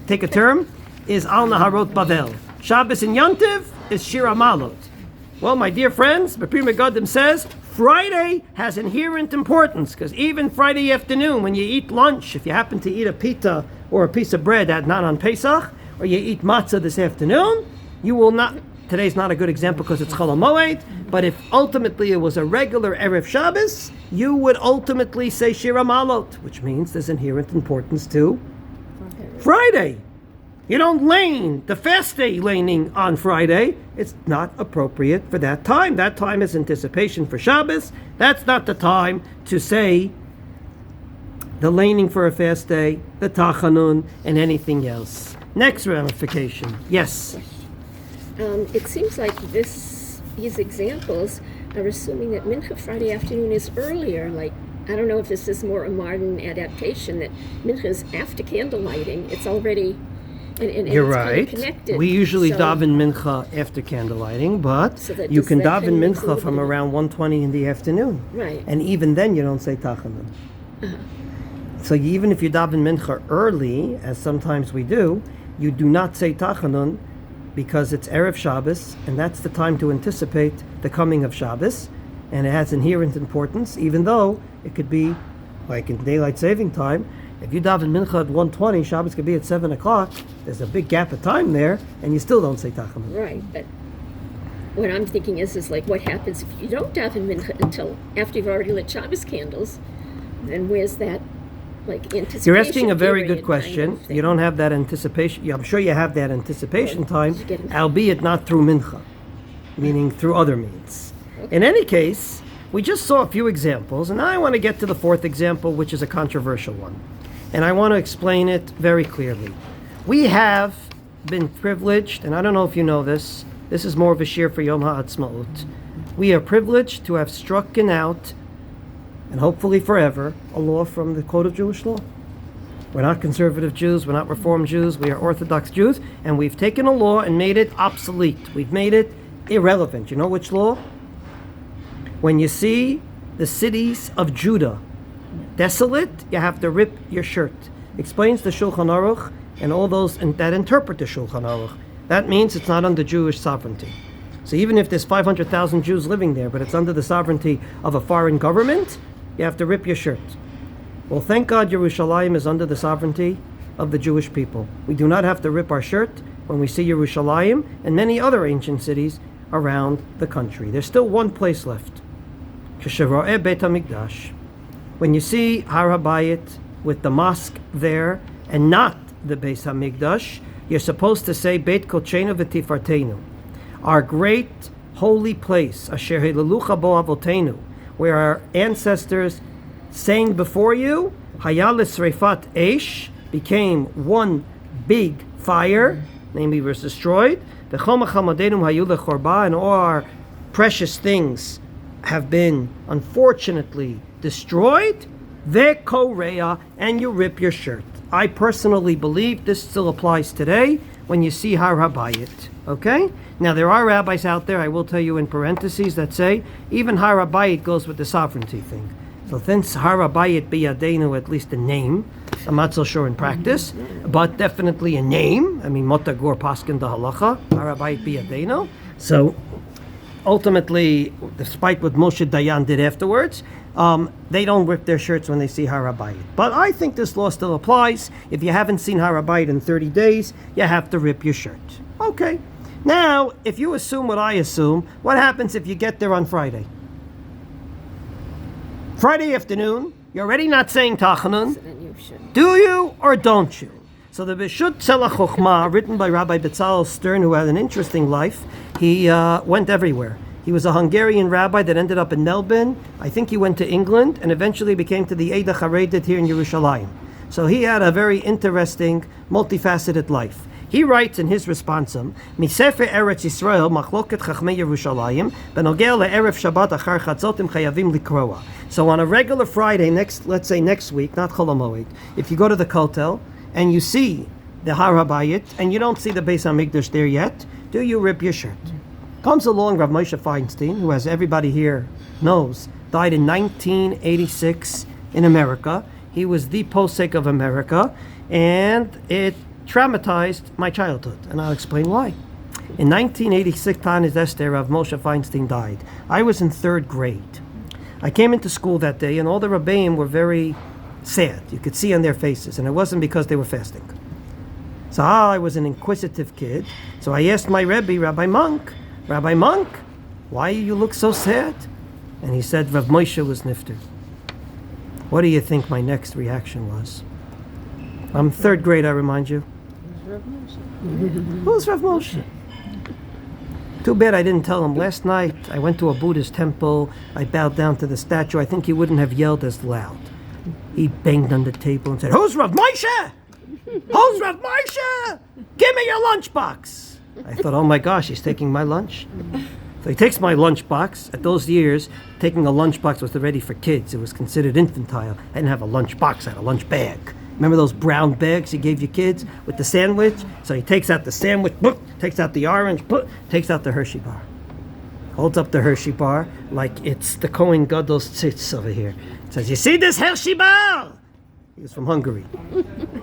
Speaker 1: take a term, is al naharot pavel. Shabbos and Yontiv is shir hamalot. Well, my dear friends, the Pri Megadim says Friday has inherent importance, because even Friday afternoon, when you eat lunch, if you happen to eat a pita or a piece of bread not on Pesach, or you eat matzah this afternoon, you will not, today's not a good example because it's Chol HaMoed, but if ultimately it was a regular Erev Shabbos, you would ultimately say Shir HaMalot, which means there's inherent importance to Friday. You don't lane, the fast day laning on Friday. It's not appropriate for that time. That time is anticipation for Shabbos. That's not the time to say the laning for a fast day, the Tachanun, and anything else. Next ramification. Yes?
Speaker 3: It seems like these examples are assuming that Mincha Friday afternoon is earlier. Like, I don't know if this is more a modern adaptation, that Mincha is after candle lighting. It's already... And
Speaker 1: You're
Speaker 3: it's
Speaker 1: right.
Speaker 3: kind of connected.
Speaker 1: We usually daven mincha after candle lighting, but you can daven mincha from around 1:20 in the afternoon.
Speaker 3: Right.
Speaker 1: And even then you don't say Tachanun. So even if you daven mincha early, as sometimes we do, you do not say Tachanun because it's Erev Shabbos, and that's the time to anticipate the coming of Shabbos, and it has inherent importance, even though it could be like in daylight saving time. If you daven mincha at 1:20, Shabbos could be at 7 o'clock. There's a big gap of time there, and you still don't say Tachanun.
Speaker 3: Right, but what I'm thinking is like what happens if you don't daven mincha until after you've already lit Shabbos candles? Then where's that like anticipation?
Speaker 1: You're asking a very good
Speaker 3: period
Speaker 1: question.
Speaker 3: kind of
Speaker 1: You don't have that anticipation. I'm sure you have that anticipation time,
Speaker 3: you get it.
Speaker 1: albeit not through mincha, meaning through other means.
Speaker 3: Okay.
Speaker 1: In any case, we just saw a few examples, and now I want to get to the fourth example, which is a controversial one. And I want to explain it very clearly. We have been privileged, and I don't know if you know this, this is more of a shir for Yom HaAtzmaut. We are privileged to have strucken out, and hopefully forever, a law from the Code of Jewish Law. We're not conservative Jews, we're not Reform Jews, we are Orthodox Jews, and we've taken a law and made it obsolete. We've made it irrelevant. You know which law? When you see the cities of Judah desolate, you have to rip your shirt. Explains the Shulchan Aruch and all those that interpret the Shulchan Aruch. That means it's not under Jewish sovereignty. So even if there's 500,000 Jews living there, but it's under the sovereignty of a foreign government, you have to rip your shirt. Well, thank God Yerushalayim is under the sovereignty of the Jewish people. We do not have to rip our shirt when we see Yerushalayim and many other ancient cities around the country. There's still one place left. K'shero'eh Beit HaMikdash. When you see Har HaBayit with the mosque there and not the Beis HaMikdash, you're supposed to say Beit Kochenu V'Tifartenu, our great holy place, Asher Hilalucha Bo Avotenu, where our ancestors sang before you, Hayal Sreifat Eish, became one big fire, namely was destroyed. The Choma Chamadenu Hayu Lechorba, and all our precious things have been unfortunately destroyed. Vekorea, and you rip your shirt. I personally believe this still applies today. when you see Har HaBayit. Okay? Now, there are rabbis out there, I will tell you in parentheses, that say even Har HaBayit goes with the sovereignty thing. So since Har HaBayit Biyadenu, at least a name, I'm not so sure in practice, but definitely a name. I mean, Mota Gur Paskin da Halacha, Har HaBayit Biyadenu. So ultimately, despite what Moshe Dayan did afterwards, they don't rip their shirts when they see Har HaBayit. But I think this law still applies. If you haven't seen Har HaBayit in 30 days, you have to rip your shirt. Okay. Now, if you assume what I assume, what happens if you get there on Friday? Friday afternoon, you're already not saying Tachanun.
Speaker 3: So then you should.
Speaker 1: Do you or don't you? So the Bishut Tzela Chochmah, written by Rabbi Bezalel Stern, who had an interesting life, he went everywhere. He was a Hungarian rabbi that ended up in Melbourne. I think he went to England and eventually became to the Eidah Charedet here in Yerushalayim. So he had a very interesting, multifaceted life. He writes in his responsum, Misefer Eretz Yisrael machloket chachmei Yerushalayim benogel le'erev Shabbat achar chatzotim chayavim likroa. So on a regular Friday, let's say next week, not Chol HaMoed, if you go to the Kotel and you see the Har HaBayit and you don't see the Beis HaMikdash there yet, do you rip your shirt? Comes along Rav Moshe Feinstein, who, as everybody here knows, died in 1986 in America. He was the posek of America, and it traumatized my childhood, and I'll explain why. In 1986, Tanis Esther, Rav Moshe Feinstein died. I was in 3rd grade. I came into school that day, and all the Rebbeim were very sad. You could see on their faces, and it wasn't because they were fasting. So I was an inquisitive kid, so I asked my Rebbe, Rabbi Monk, why you look so sad? And he said, Rav Moshe was nifter. What do you think my next reaction was? I'm 3rd grade, I remind you. Who's Rav Moshe? Too bad I didn't tell him. Last night, I went to a Buddhist temple. I bowed down to the statue. I think he wouldn't have yelled as loud. He banged on the table and said, Who's Rav Moshe? Who's Rav Moshe? Give me your lunchbox. I thought, oh my gosh, he's taking my lunch. So he takes my lunchbox. At those years, taking a lunchbox was already for kids. It was considered infantile. I didn't have a lunchbox, I had a lunch bag. Remember those brown bags he gave you kids with the sandwich? So he takes out the sandwich, takes out the orange, takes out the Hershey bar. Holds up the Hershey bar like it's the Kohen Gadol's tzitz over here. Says, you see this Hershey bar? He was from Hungary.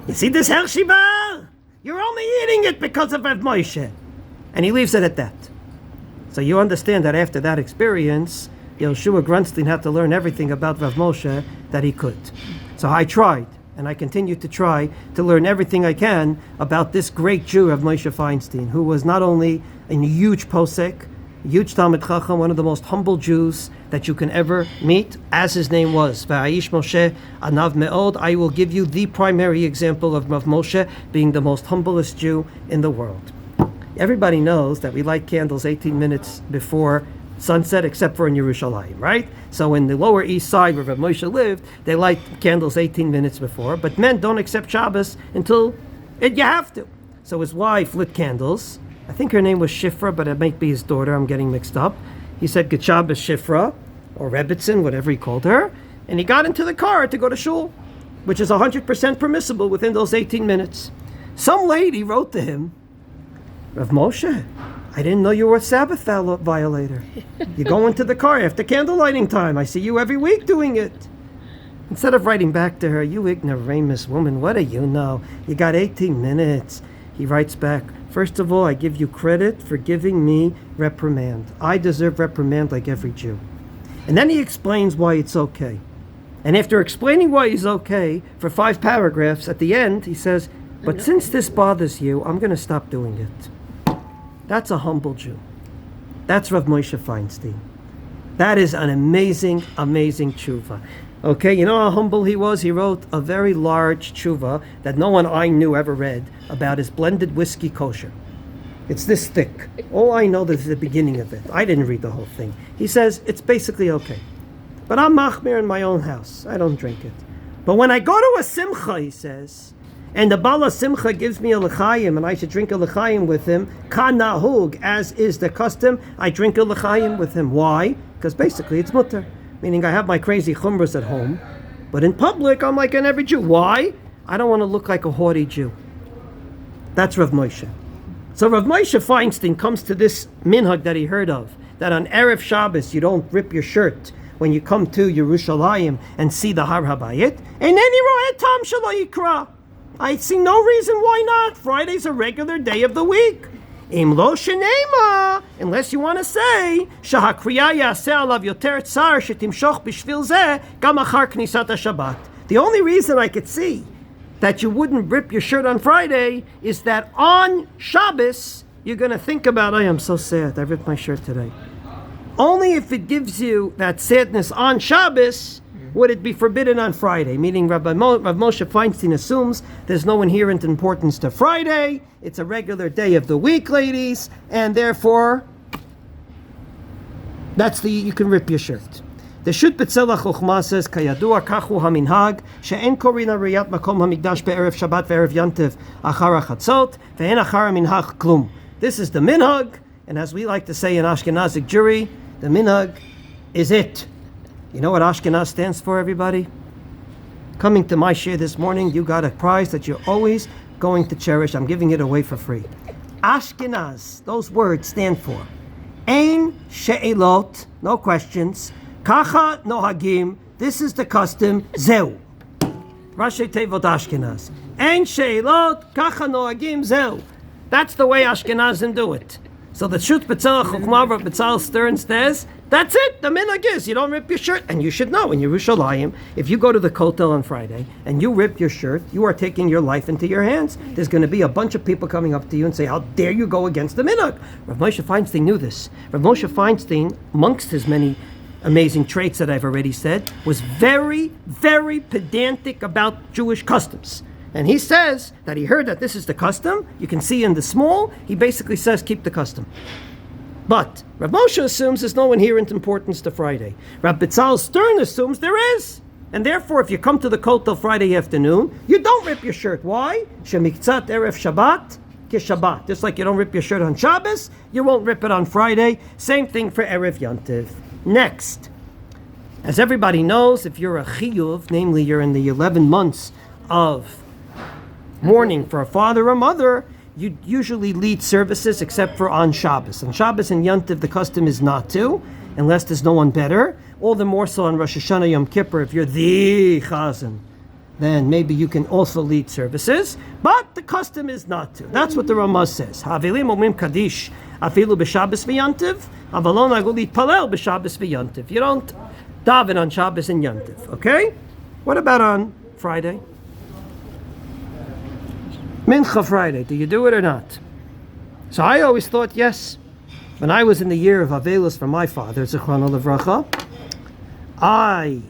Speaker 1: You see this Hershey bar? You're only eating it because of Rav Moshe. And he leaves it at that. So you understand that after that experience, Yehoshua Grunstein had to learn everything about Rav Moshe that he could. So I tried, and I continue to try to learn everything I can about this great Jew, Rav Moshe Feinstein, who was not only a huge posek, huge Talmid Chacham, one of the most humble Jews that you can ever meet, as his name was. V'ha'ish Moshe anav me'od. I will give you the primary example of Rav Moshe being the most humblest Jew in the world. Everybody knows that we light candles 18 minutes before sunset, except for in Yerushalayim, right? So in the Lower East Side where Rav Moshe lived, they light candles 18 minutes before, but men don't accept Shabbos until you have to. So his wife lit candles. I think her name was Shifra, but it might be his daughter. I'm getting mixed up. He said, Good Shabbos, Shifra, or Rebbitzin, whatever he called her. And he got into the car to go to shul, which is 100% permissible within those 18 minutes. Some lady wrote to him, Rav Moshe, I didn't know you were a Sabbath violator. You go into the car after candle lighting time. I see you every week doing it. Instead of writing back to her, you ignoramus woman, what do you know? You got 18 minutes. He writes back, First of all, I give you credit for giving me reprimand. I deserve reprimand like every Jew. And then he explains why it's okay. And after explaining why he's okay for 5 paragraphs, at the end he says, but since this bothers you, I'm going to stop doing it. That's a humble Jew. That's Rav Moshe Feinstein. That is an amazing, amazing tshuva. Okay, you know how humble he was? He wrote a very large tshuva that no one I knew ever read about his blended whiskey kosher. It's this thick. All I know is the beginning of it. I didn't read the whole thing. He says, it's basically okay. But I'm machmir in my own house. I don't drink it. But when I go to a simcha, he says, and the Bala Simcha gives me a l'chaim, and I should drink a l'chaim with him, ka nahug, as is the custom, I drink a l'chaim with him. Why? Because basically it's mutter. Meaning I have my crazy chumras at home, but in public I'm like an every Jew. Why? I don't want to look like a haughty Jew. That's Rav Moshe. So Rav Moshe Feinstein comes to this minhag that he heard of, that on Erev Shabbos you don't rip your shirt when you come to Yerushalayim and see the Har HaBayit. And then tam shelo yikra. I see no reason why not. Friday's a regular day of the week. Im lo shenema, unless you want to say shahakriya yaseh alav yoter tsar shetimshoch b'shvil zeh gam achar knisat Shabbat. The only reason I could see that you wouldn't rip your shirt on Friday is that on Shabbos you're going to think about, I am so sad, I ripped my shirt today. Only if it gives you that sadness on Shabbos would it be forbidden on Friday, meaning Rav Moshe Feinstein assumes there's no inherent importance to Friday, it's a regular day of the week, ladies, and therefore you can rip your shirt. The Shut B'Tzelach Chochma says, Kayadua kachu haminhag, she'en korina riyat makom hamikdash be'erev Shabbat ve'erev Yantiv achar hachatzot, ve'en achar minhag klum. This is the minhag, and as we like to say in Ashkenazic Jewry, the minhag is it. You know what Ashkenaz stands for, everybody? Coming to my share this morning, you got a prize that you're always going to cherish. I'm giving it away for free. Ashkenaz, those words stand for Ein she'elot, no questions. Kacha nohagim, this is the custom. Zeu. Rashi Tevot Ashkenaz. Ein she'elot, kacha nohagim, zeu. That's the way Ashkenazim do it. So the Shut B'Tzelach Chochma of B'Tzal Stern says, that's it, the minhag is, you don't rip your shirt. And you should know, in Yerushalayim, if you go to the Kotel on Friday and you rip your shirt, you are taking your life into your hands. There's going to be a bunch of people coming up to you and say, how dare you go against the minhag? Rav Moshe Feinstein knew this. Rav Moshe Feinstein, amongst his many amazing traits that I've already said, was very, very pedantic about Jewish customs. And he says that he heard that this is the custom. You can see in the small, he basically says, keep the custom. But Rav Moshe assumes there's no inherent importance to Friday. Rav B'Tzal Stern assumes there is. And therefore, if you come to the Kotel Friday afternoon, you don't rip your shirt. Why? Shemiktzat Erev Shabbat ke Shabbat. Just like you don't rip your shirt on Shabbos, you won't rip it on Friday. Same thing for Erev Yantiv. Next, as everybody knows, if you're a chiyuv, namely you're in the 11 months of mourning for a father or mother, you usually lead services except for on Shabbos. On Shabbos and Yantiv, the custom is not to, unless there's no one better. All the more so on Rosh Hashanah Yom Kippur, if you're the chazan, then maybe you can also lead services. But the custom is not to. That's what the Ramah says. Havilim omim kadish afilu b'Shabbos v'Yantiv, avalon agul yitpalel b'Shabbos v'Yantiv. You don't daven on Shabbos and Yantiv. Okay? What about on Friday? Mincha Friday, do you do it or not? So I always thought yes. When I was in the year of Avelis for my father, Zichrono Livracha, I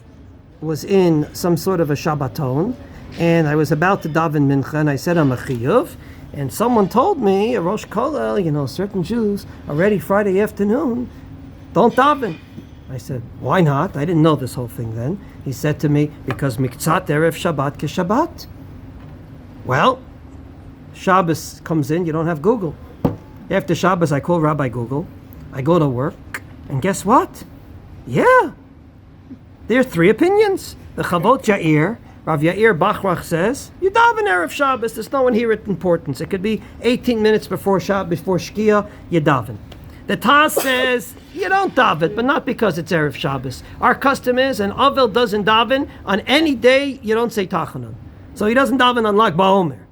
Speaker 1: was in some sort of a Shabbaton, and I was about to daven Mincha, and I said I'm a chiyuv, and someone told me, a Rosh Kollel, certain Jews, already Friday afternoon, don't daven. I said, why not? I didn't know this whole thing then. He said to me, because Miktzat Erev Shabbat ke Shabbat. Well, Shabbos comes in, you don't have Google. After Shabbos, I call Rabbi Google. I go to work, and guess what? Yeah, there are three opinions. The Chavot Yair, Rav Yair Bachrach says, you daven Erev Shabbos, there's no inherent importance. It could be 18 minutes before Shabbos, before Shkia, you daven. The Taz says, you don't daven, but not because it's Erev Shabbos. Our custom is, an Avel doesn't daven, on any day, you don't say Tachanun. So he doesn't daven on Lag BaOmer.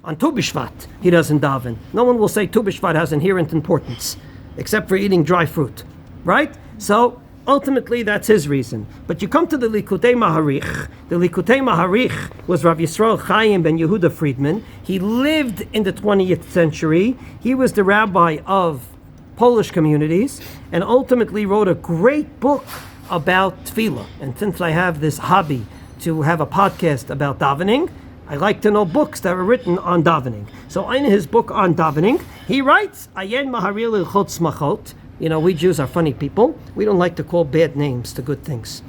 Speaker 1: On Tu B'Shvat, he doesn't daven. No one will say Tu B'Shvat has inherent importance, except for eating dry fruit, right? So, ultimately, that's his reason. But you come to the Likutei Maharich. The Likutei Maharich was Rav Yisrael Chaim ben Yehuda Friedman. He lived in the 20th century. He was the rabbi of Polish communities, and ultimately wrote a great book about tefillah. And since I have this hobby to have a podcast about davening, I like to know books that were written on davening. So in his book on davening, he writes, Ayen Maharil Ilchot Smachot. We Jews are funny people. We don't like to call bad names to good things,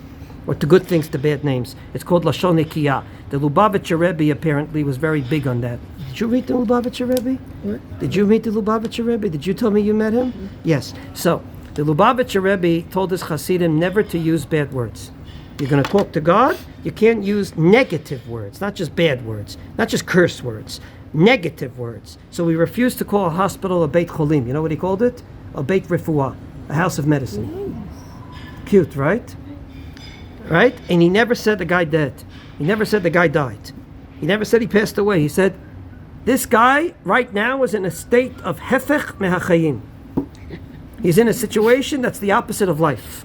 Speaker 1: or to good things to bad names. It's called Lashon Nikiyah. The Lubavitcher Rebbe apparently was very big on that. Did you meet the Lubavitcher Rebbe? What? Did you meet the Lubavitcher Rebbe? Did you tell me you met him? Mm-hmm. Yes. So, the Lubavitcher Rebbe told his Hasidim never to use bad words. You're going to talk to God. You can't use negative words, not just bad words, not just curse words, negative words. So we refuse to call a hospital a Beit Cholim. You know what he called it? A Beit Refuah, a house of medicine. Cute, right? Right? And he never said the guy dead. He never said the guy died. He never said he passed away. He said, this guy right now is in a state of hefech mehachayim. He's in a situation that's the opposite of life.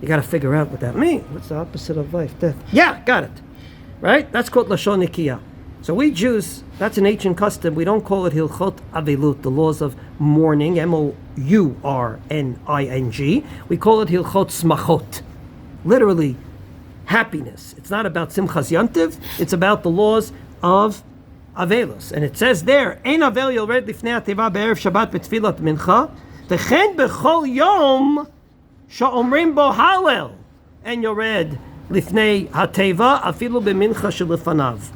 Speaker 1: You got to figure out what that means. What's the opposite of life? Death. Yeah, got it. Right? That's called Lashon Nikiyah. So we Jews, that's an ancient custom. We don't call it Hilchot Avelut, the laws of mourning, M-O-U-R-N-I-N-G. We call it Hilchot Smachot. Literally, happiness. It's not about Simchas Yantiv. It's about the laws of Avelos. And it says there, Ein Avel Yored Lifnei HaTeva Be'erev Shabbat B'Tfilat Mincha, V'chen B'chol Yom Sha'omrim Bo Halel, En Yored Lifnei HaTeva Afilu B'Mincha Shelifanav.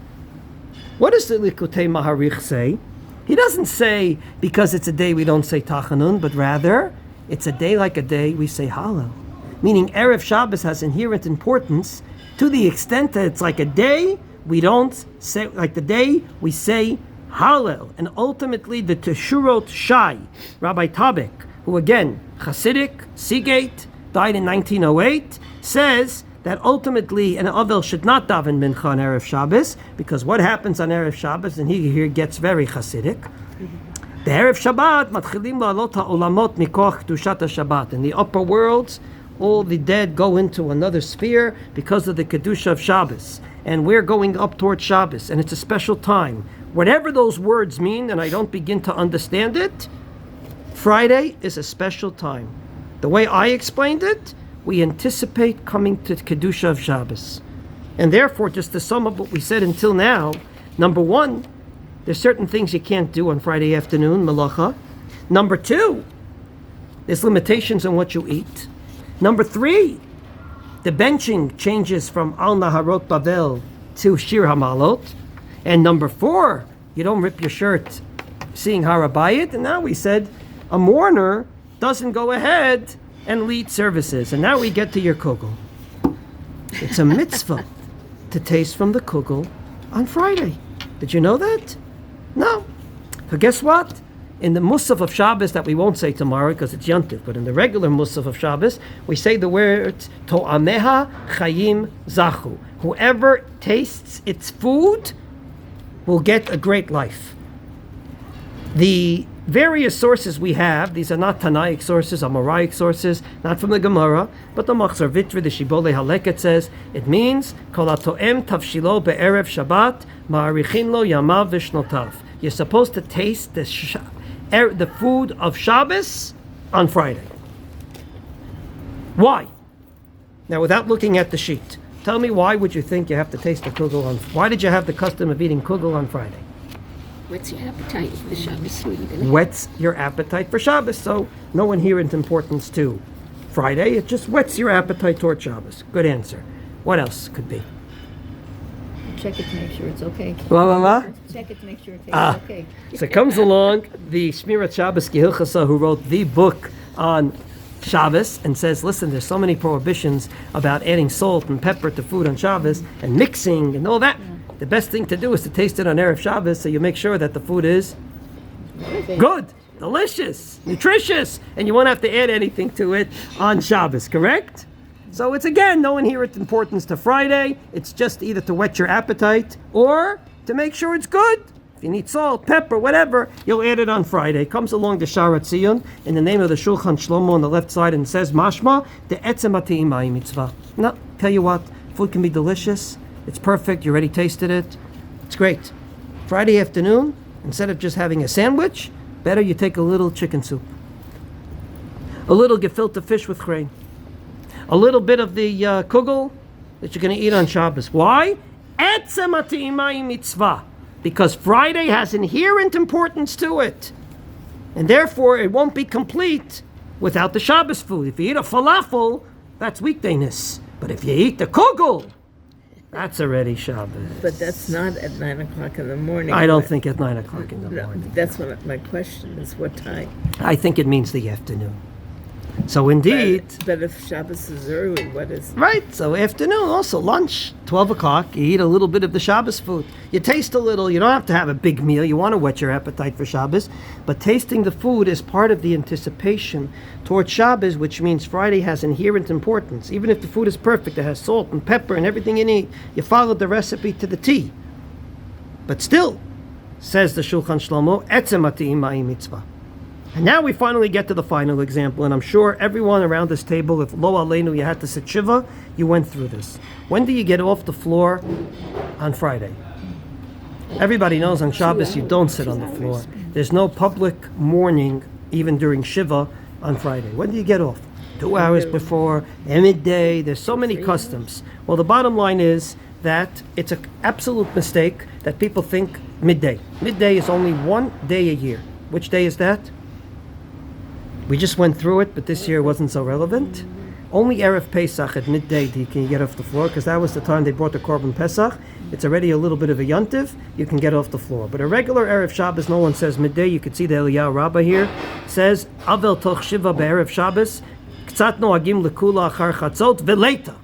Speaker 1: What does the Likutei Maharich say? He doesn't say because it's a day we don't say Tachanun, but rather it's a day like a day we say Hallel. Meaning Erev Shabbos has inherent importance to the extent that it's like a day we don't say, like the day we say Hallel. And ultimately the Teshurot Shai, Rabbi Tabek, who again, Hasidic, Seagate, died in 1908, says that ultimately an Avel should not daven Mincha on Erev Shabbos, because what happens on Erev Shabbos, and he here gets very Hasidic, the Erev Shabbat, matchilim la'alot ha'olamot mikoch kedushat Shabbat. In the upper worlds, all the dead go into another sphere because of the Kedusha of Shabbos. And we're going up towards Shabbos, and it's a special time. Whatever those words mean, and I don't begin to understand it, Friday is a special time. The way I explained it, we anticipate coming to Kedusha of Shabbos. And therefore, just to sum up what we said until now, number one, there's certain things you can't do on Friday afternoon, malacha. Number two, there's limitations on what you eat. Number three, the benching changes from Al Naharot Bavel to Shir Hamalot. And number four, you don't rip your shirt seeing Harabayit. And now we said a mourner doesn't go ahead and lead services. And now we get to your kugel. It's a mitzvah to taste from the kugel on Friday. Did you know that? No. But guess what? In the Musaf of Shabbos that we won't say tomorrow because it's Yontif, but in the regular Musaf of Shabbos, we say the words To'ameha Chayim Zachu. Whoever tastes its food will get a great life. The various sources we have, these are not Tanaic sources, Amoraic sources, not from the Gemara, but the Machzor Vitri, the Shibbolei Haleket says, it means Kol hato'em tavshilo be'erev Shabbat ma'arichin lo yamav v'shnotav. You're supposed to taste the food of Shabbos on Friday. Why? Now, without looking at the sheet, tell me why would you think you have to taste the kugel on? Why did you have the custom of eating kugel on Friday?
Speaker 3: What's your appetite for the Shabbos food?
Speaker 1: Whets your appetite for Shabbos. So no inherent importance to Friday. It just whets your appetite toward Shabbos. Good answer. What else could be?
Speaker 4: Check it to make sure it's okay. Check it to make sure it's okay.
Speaker 1: So comes along the Shmirat Shabbos Gehilchasa, who wrote the book on Shabbos, and says, listen, there's so many prohibitions about adding salt and pepper to food on Shabbos and mixing and all that. Yeah. The best thing to do is to taste it on Erev Shabbos so you make sure that the food is good, delicious, nutritious, and you won't have to add anything to it on Shabbos, correct? So it's, again, no inherent importance to Friday. It's just either to whet your appetite or to make sure it's good. If you need salt, pepper, whatever, you'll add it on Friday. Comes along the Sharat Tziyun in the name of the Shulchan Shlomo on the left side and says, Mashma, the etzem ha'te'imai mitzvah. No, tell you what, food can be delicious. It's perfect. You already tasted it. It's great. Friday afternoon, instead of just having a sandwich, better you take a little chicken soup. A little gefilte fish with grain. A little bit of the kugel that you're going to eat on Shabbos. Why? Etzem ha'te'imai mitzvah. Because Friday has inherent importance to it. And therefore, it won't be complete without the Shabbos food. If you eat a falafel, that's weekdayness. But if you eat the kugel, that's already Shabbos.
Speaker 2: But that's not at 9 o'clock in the morning.
Speaker 1: I don't think at 9 o'clock in the morning.
Speaker 2: That's what my question is, what time?
Speaker 1: I think it means the afternoon. So indeed,
Speaker 2: But if Shabbos is early, what is?
Speaker 1: right, so afternoon, also lunch, 12 o'clock, you eat a little bit of the Shabbos food. You taste a little, you don't have to have a big meal, you want to whet your appetite for Shabbos, but tasting the food is part of the anticipation towards Shabbos, which means Friday has inherent importance. Even if the food is perfect, it has salt and pepper and everything you need, you followed the recipe to the T. But still, says the Shulchan Shlomo, etzem ati'im ma'im mitzvah. And now we finally get to the final example, and I'm sure everyone around this table, if lo aleinu you had to sit shiva, you went through this. When do you get off the floor on Friday? Everybody knows on Shabbos you don't sit on the floor. There's no public mourning even during shiva on Friday. When do you get off? 2 hours before, midday. There's so many customs. Well, the bottom line is that it's an absolute mistake that people think midday. Midday is only one day a year. Which day is that? We just went through it, but this year it wasn't so relevant. Only Erev Pesach at midday can you get off the floor, because that was the time they brought the Korban Pesach. It's already a little bit of a yontiv, you can get off the floor. But a regular Erev Shabbos, no one says midday. You could see the Eliyahu Rabbah here, says, Avel toch shiva be'erev Shabbos, k'tzat noagim lekula achar chatzot, veleta.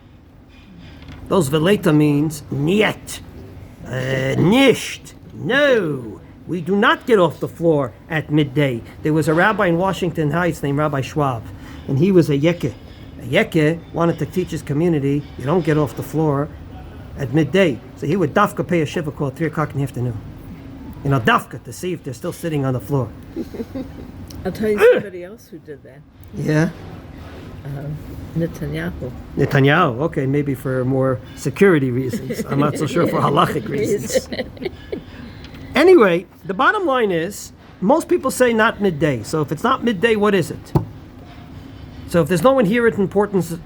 Speaker 1: Those veleta means niet, nisht, no. We do not get off the floor at midday. There was a rabbi in Washington Heights named Rabbi Schwab, and he was a yeke. A yeke wanted to teach his community, you don't get off the floor at midday. So he would dafka pay a shiva call at 3 o'clock in the afternoon. You know, dafka, to see if they're still sitting on the floor.
Speaker 2: I'll tell you somebody else who did that.
Speaker 1: Yeah?
Speaker 2: Netanyahu.
Speaker 1: Okay, maybe for more security reasons. I'm not so sure for halachic reasons. Anyway, the bottom line is, most people say not midday. So if it's not midday, what is it? So if there's no inherent importance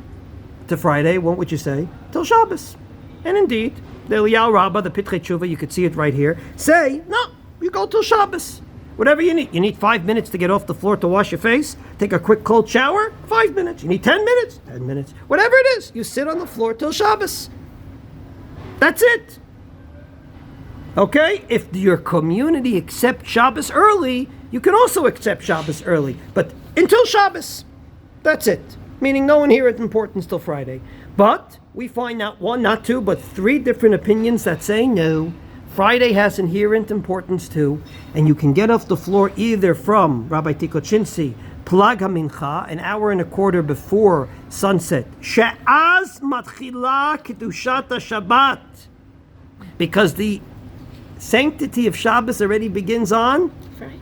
Speaker 1: to Friday, what would you say? Till Shabbos. And indeed, the Eliyahu Rabbah, the Pitrei Tshuva, you could see it right here, say, no, you go till Shabbos. Whatever you need. You need 5 minutes to get off the floor to wash your face, take a quick cold shower, 5 minutes. You need 10 minutes, 10 minutes. Whatever it is, you sit on the floor till Shabbos. That's it. Okay? If your community accepts Shabbos early, you can also accept Shabbos early. But until Shabbos, that's it. Meaning no inherent importance till Friday. But we find not one, not two, but 3 different opinions that say no. Friday has inherent importance too, and you can get off the floor either from Rabbi Tikochinsi, Plag HaMincha, an hour and a quarter before sunset, She'az matchila kedushat Shabbat, because the sanctity of Shabbos already begins on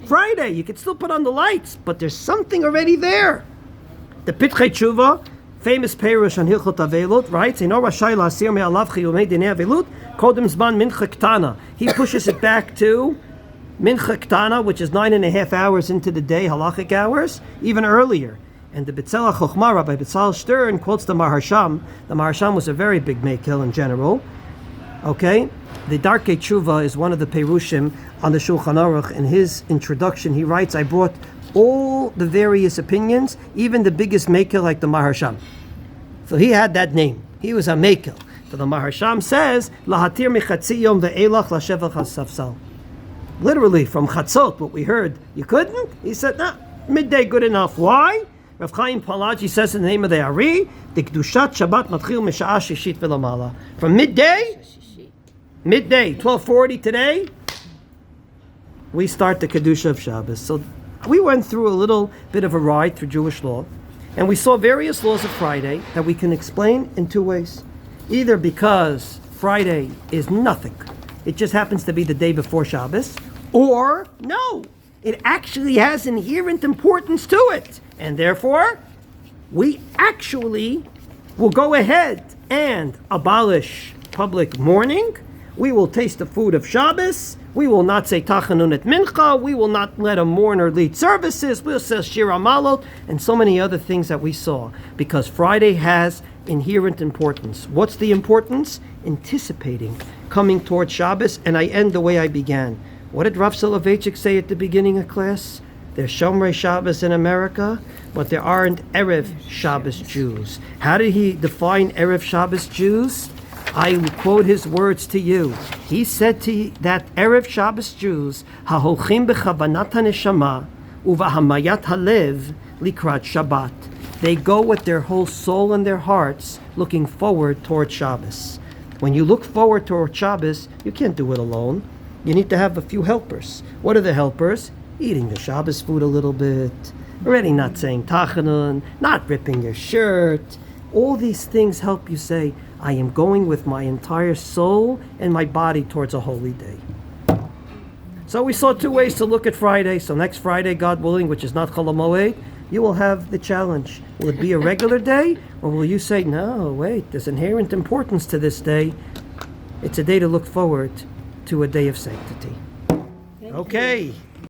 Speaker 1: Friday. You can still put on the lights, but there's something already there. The Pitrei Tshuva, famous Perush on Hilchot Avelot, writes, "Ino rashai la'asir me'alav chiyumei dinei Avelot, kodem zman mincha ktana." He pushes it back to mincha ktana, which is 9.5 hours into the day, halachic hours, even earlier. And the B'tzelach Chochmah, Rabbi B'tzal Stern, quotes the Maharsham. The Maharsham was a very big mekil in general. Okay? The Darkei Tshuva is one of the Perushim on the Shulchan Aruch. In his introduction, he writes, I brought all the various opinions, even the biggest mekil like the Maharsham. So he had that name. He was a mekil. So the Maharsham says, Lahatir michatzi yom ve'elach lashevach hasafsal. Literally, from Chatzot, what we heard, you couldn't? He said, nah, midday good enough. Why? Rav Chaim Palaji says in the name of the Ari, the Kedushat Shabbat matchil misha'a shishit v'lamala. From midday, 12:40 today, we start the Kedusha of Shabbos. So we went through a little bit of a ride through Jewish law, and we saw various laws of Friday that we can explain in 2 ways. Either because Friday is nothing, it just happens to be the day before Shabbos, or no, it actually has inherent importance to it, and therefore we actually will go ahead and abolish public mourning. We will taste the food of Shabbos. We will not say Tachanun at Mincha. We will not let a mourner lead services. We'll say Shir Amalot and so many other things that we saw. Because Friday has inherent importance. What's the importance? Anticipating, coming toward Shabbos. And I end the way I began. What did Rav Soloveitchik say at the beginning of class? There's Shomrei Shabbos in America, but there aren't Erev Shabbos Jews. How did he define Erev Shabbos Jews? I will quote his words to you. He said that Erev Shabbos Jews, ha'holchim b'chavanat ha'neshama u'v'hamayat halev likrat Shabbat. They go with their whole soul and their hearts looking forward toward Shabbos. When you look forward toward Shabbos, you can't do it alone. You need to have a few helpers. What are the helpers? Eating the Shabbos food a little bit, already not saying tachanun, not ripping your shirt. All these things help you say, I am going with my entire soul and my body towards a holy day. So we saw two ways to look at Friday. So next Friday, God willing, which is not Chol HaMoed, you will have the challenge. Will it be a regular day? Or will you say, no, wait, there's inherent importance to this day. It's a day to look forward to, a day of sanctity. Okay.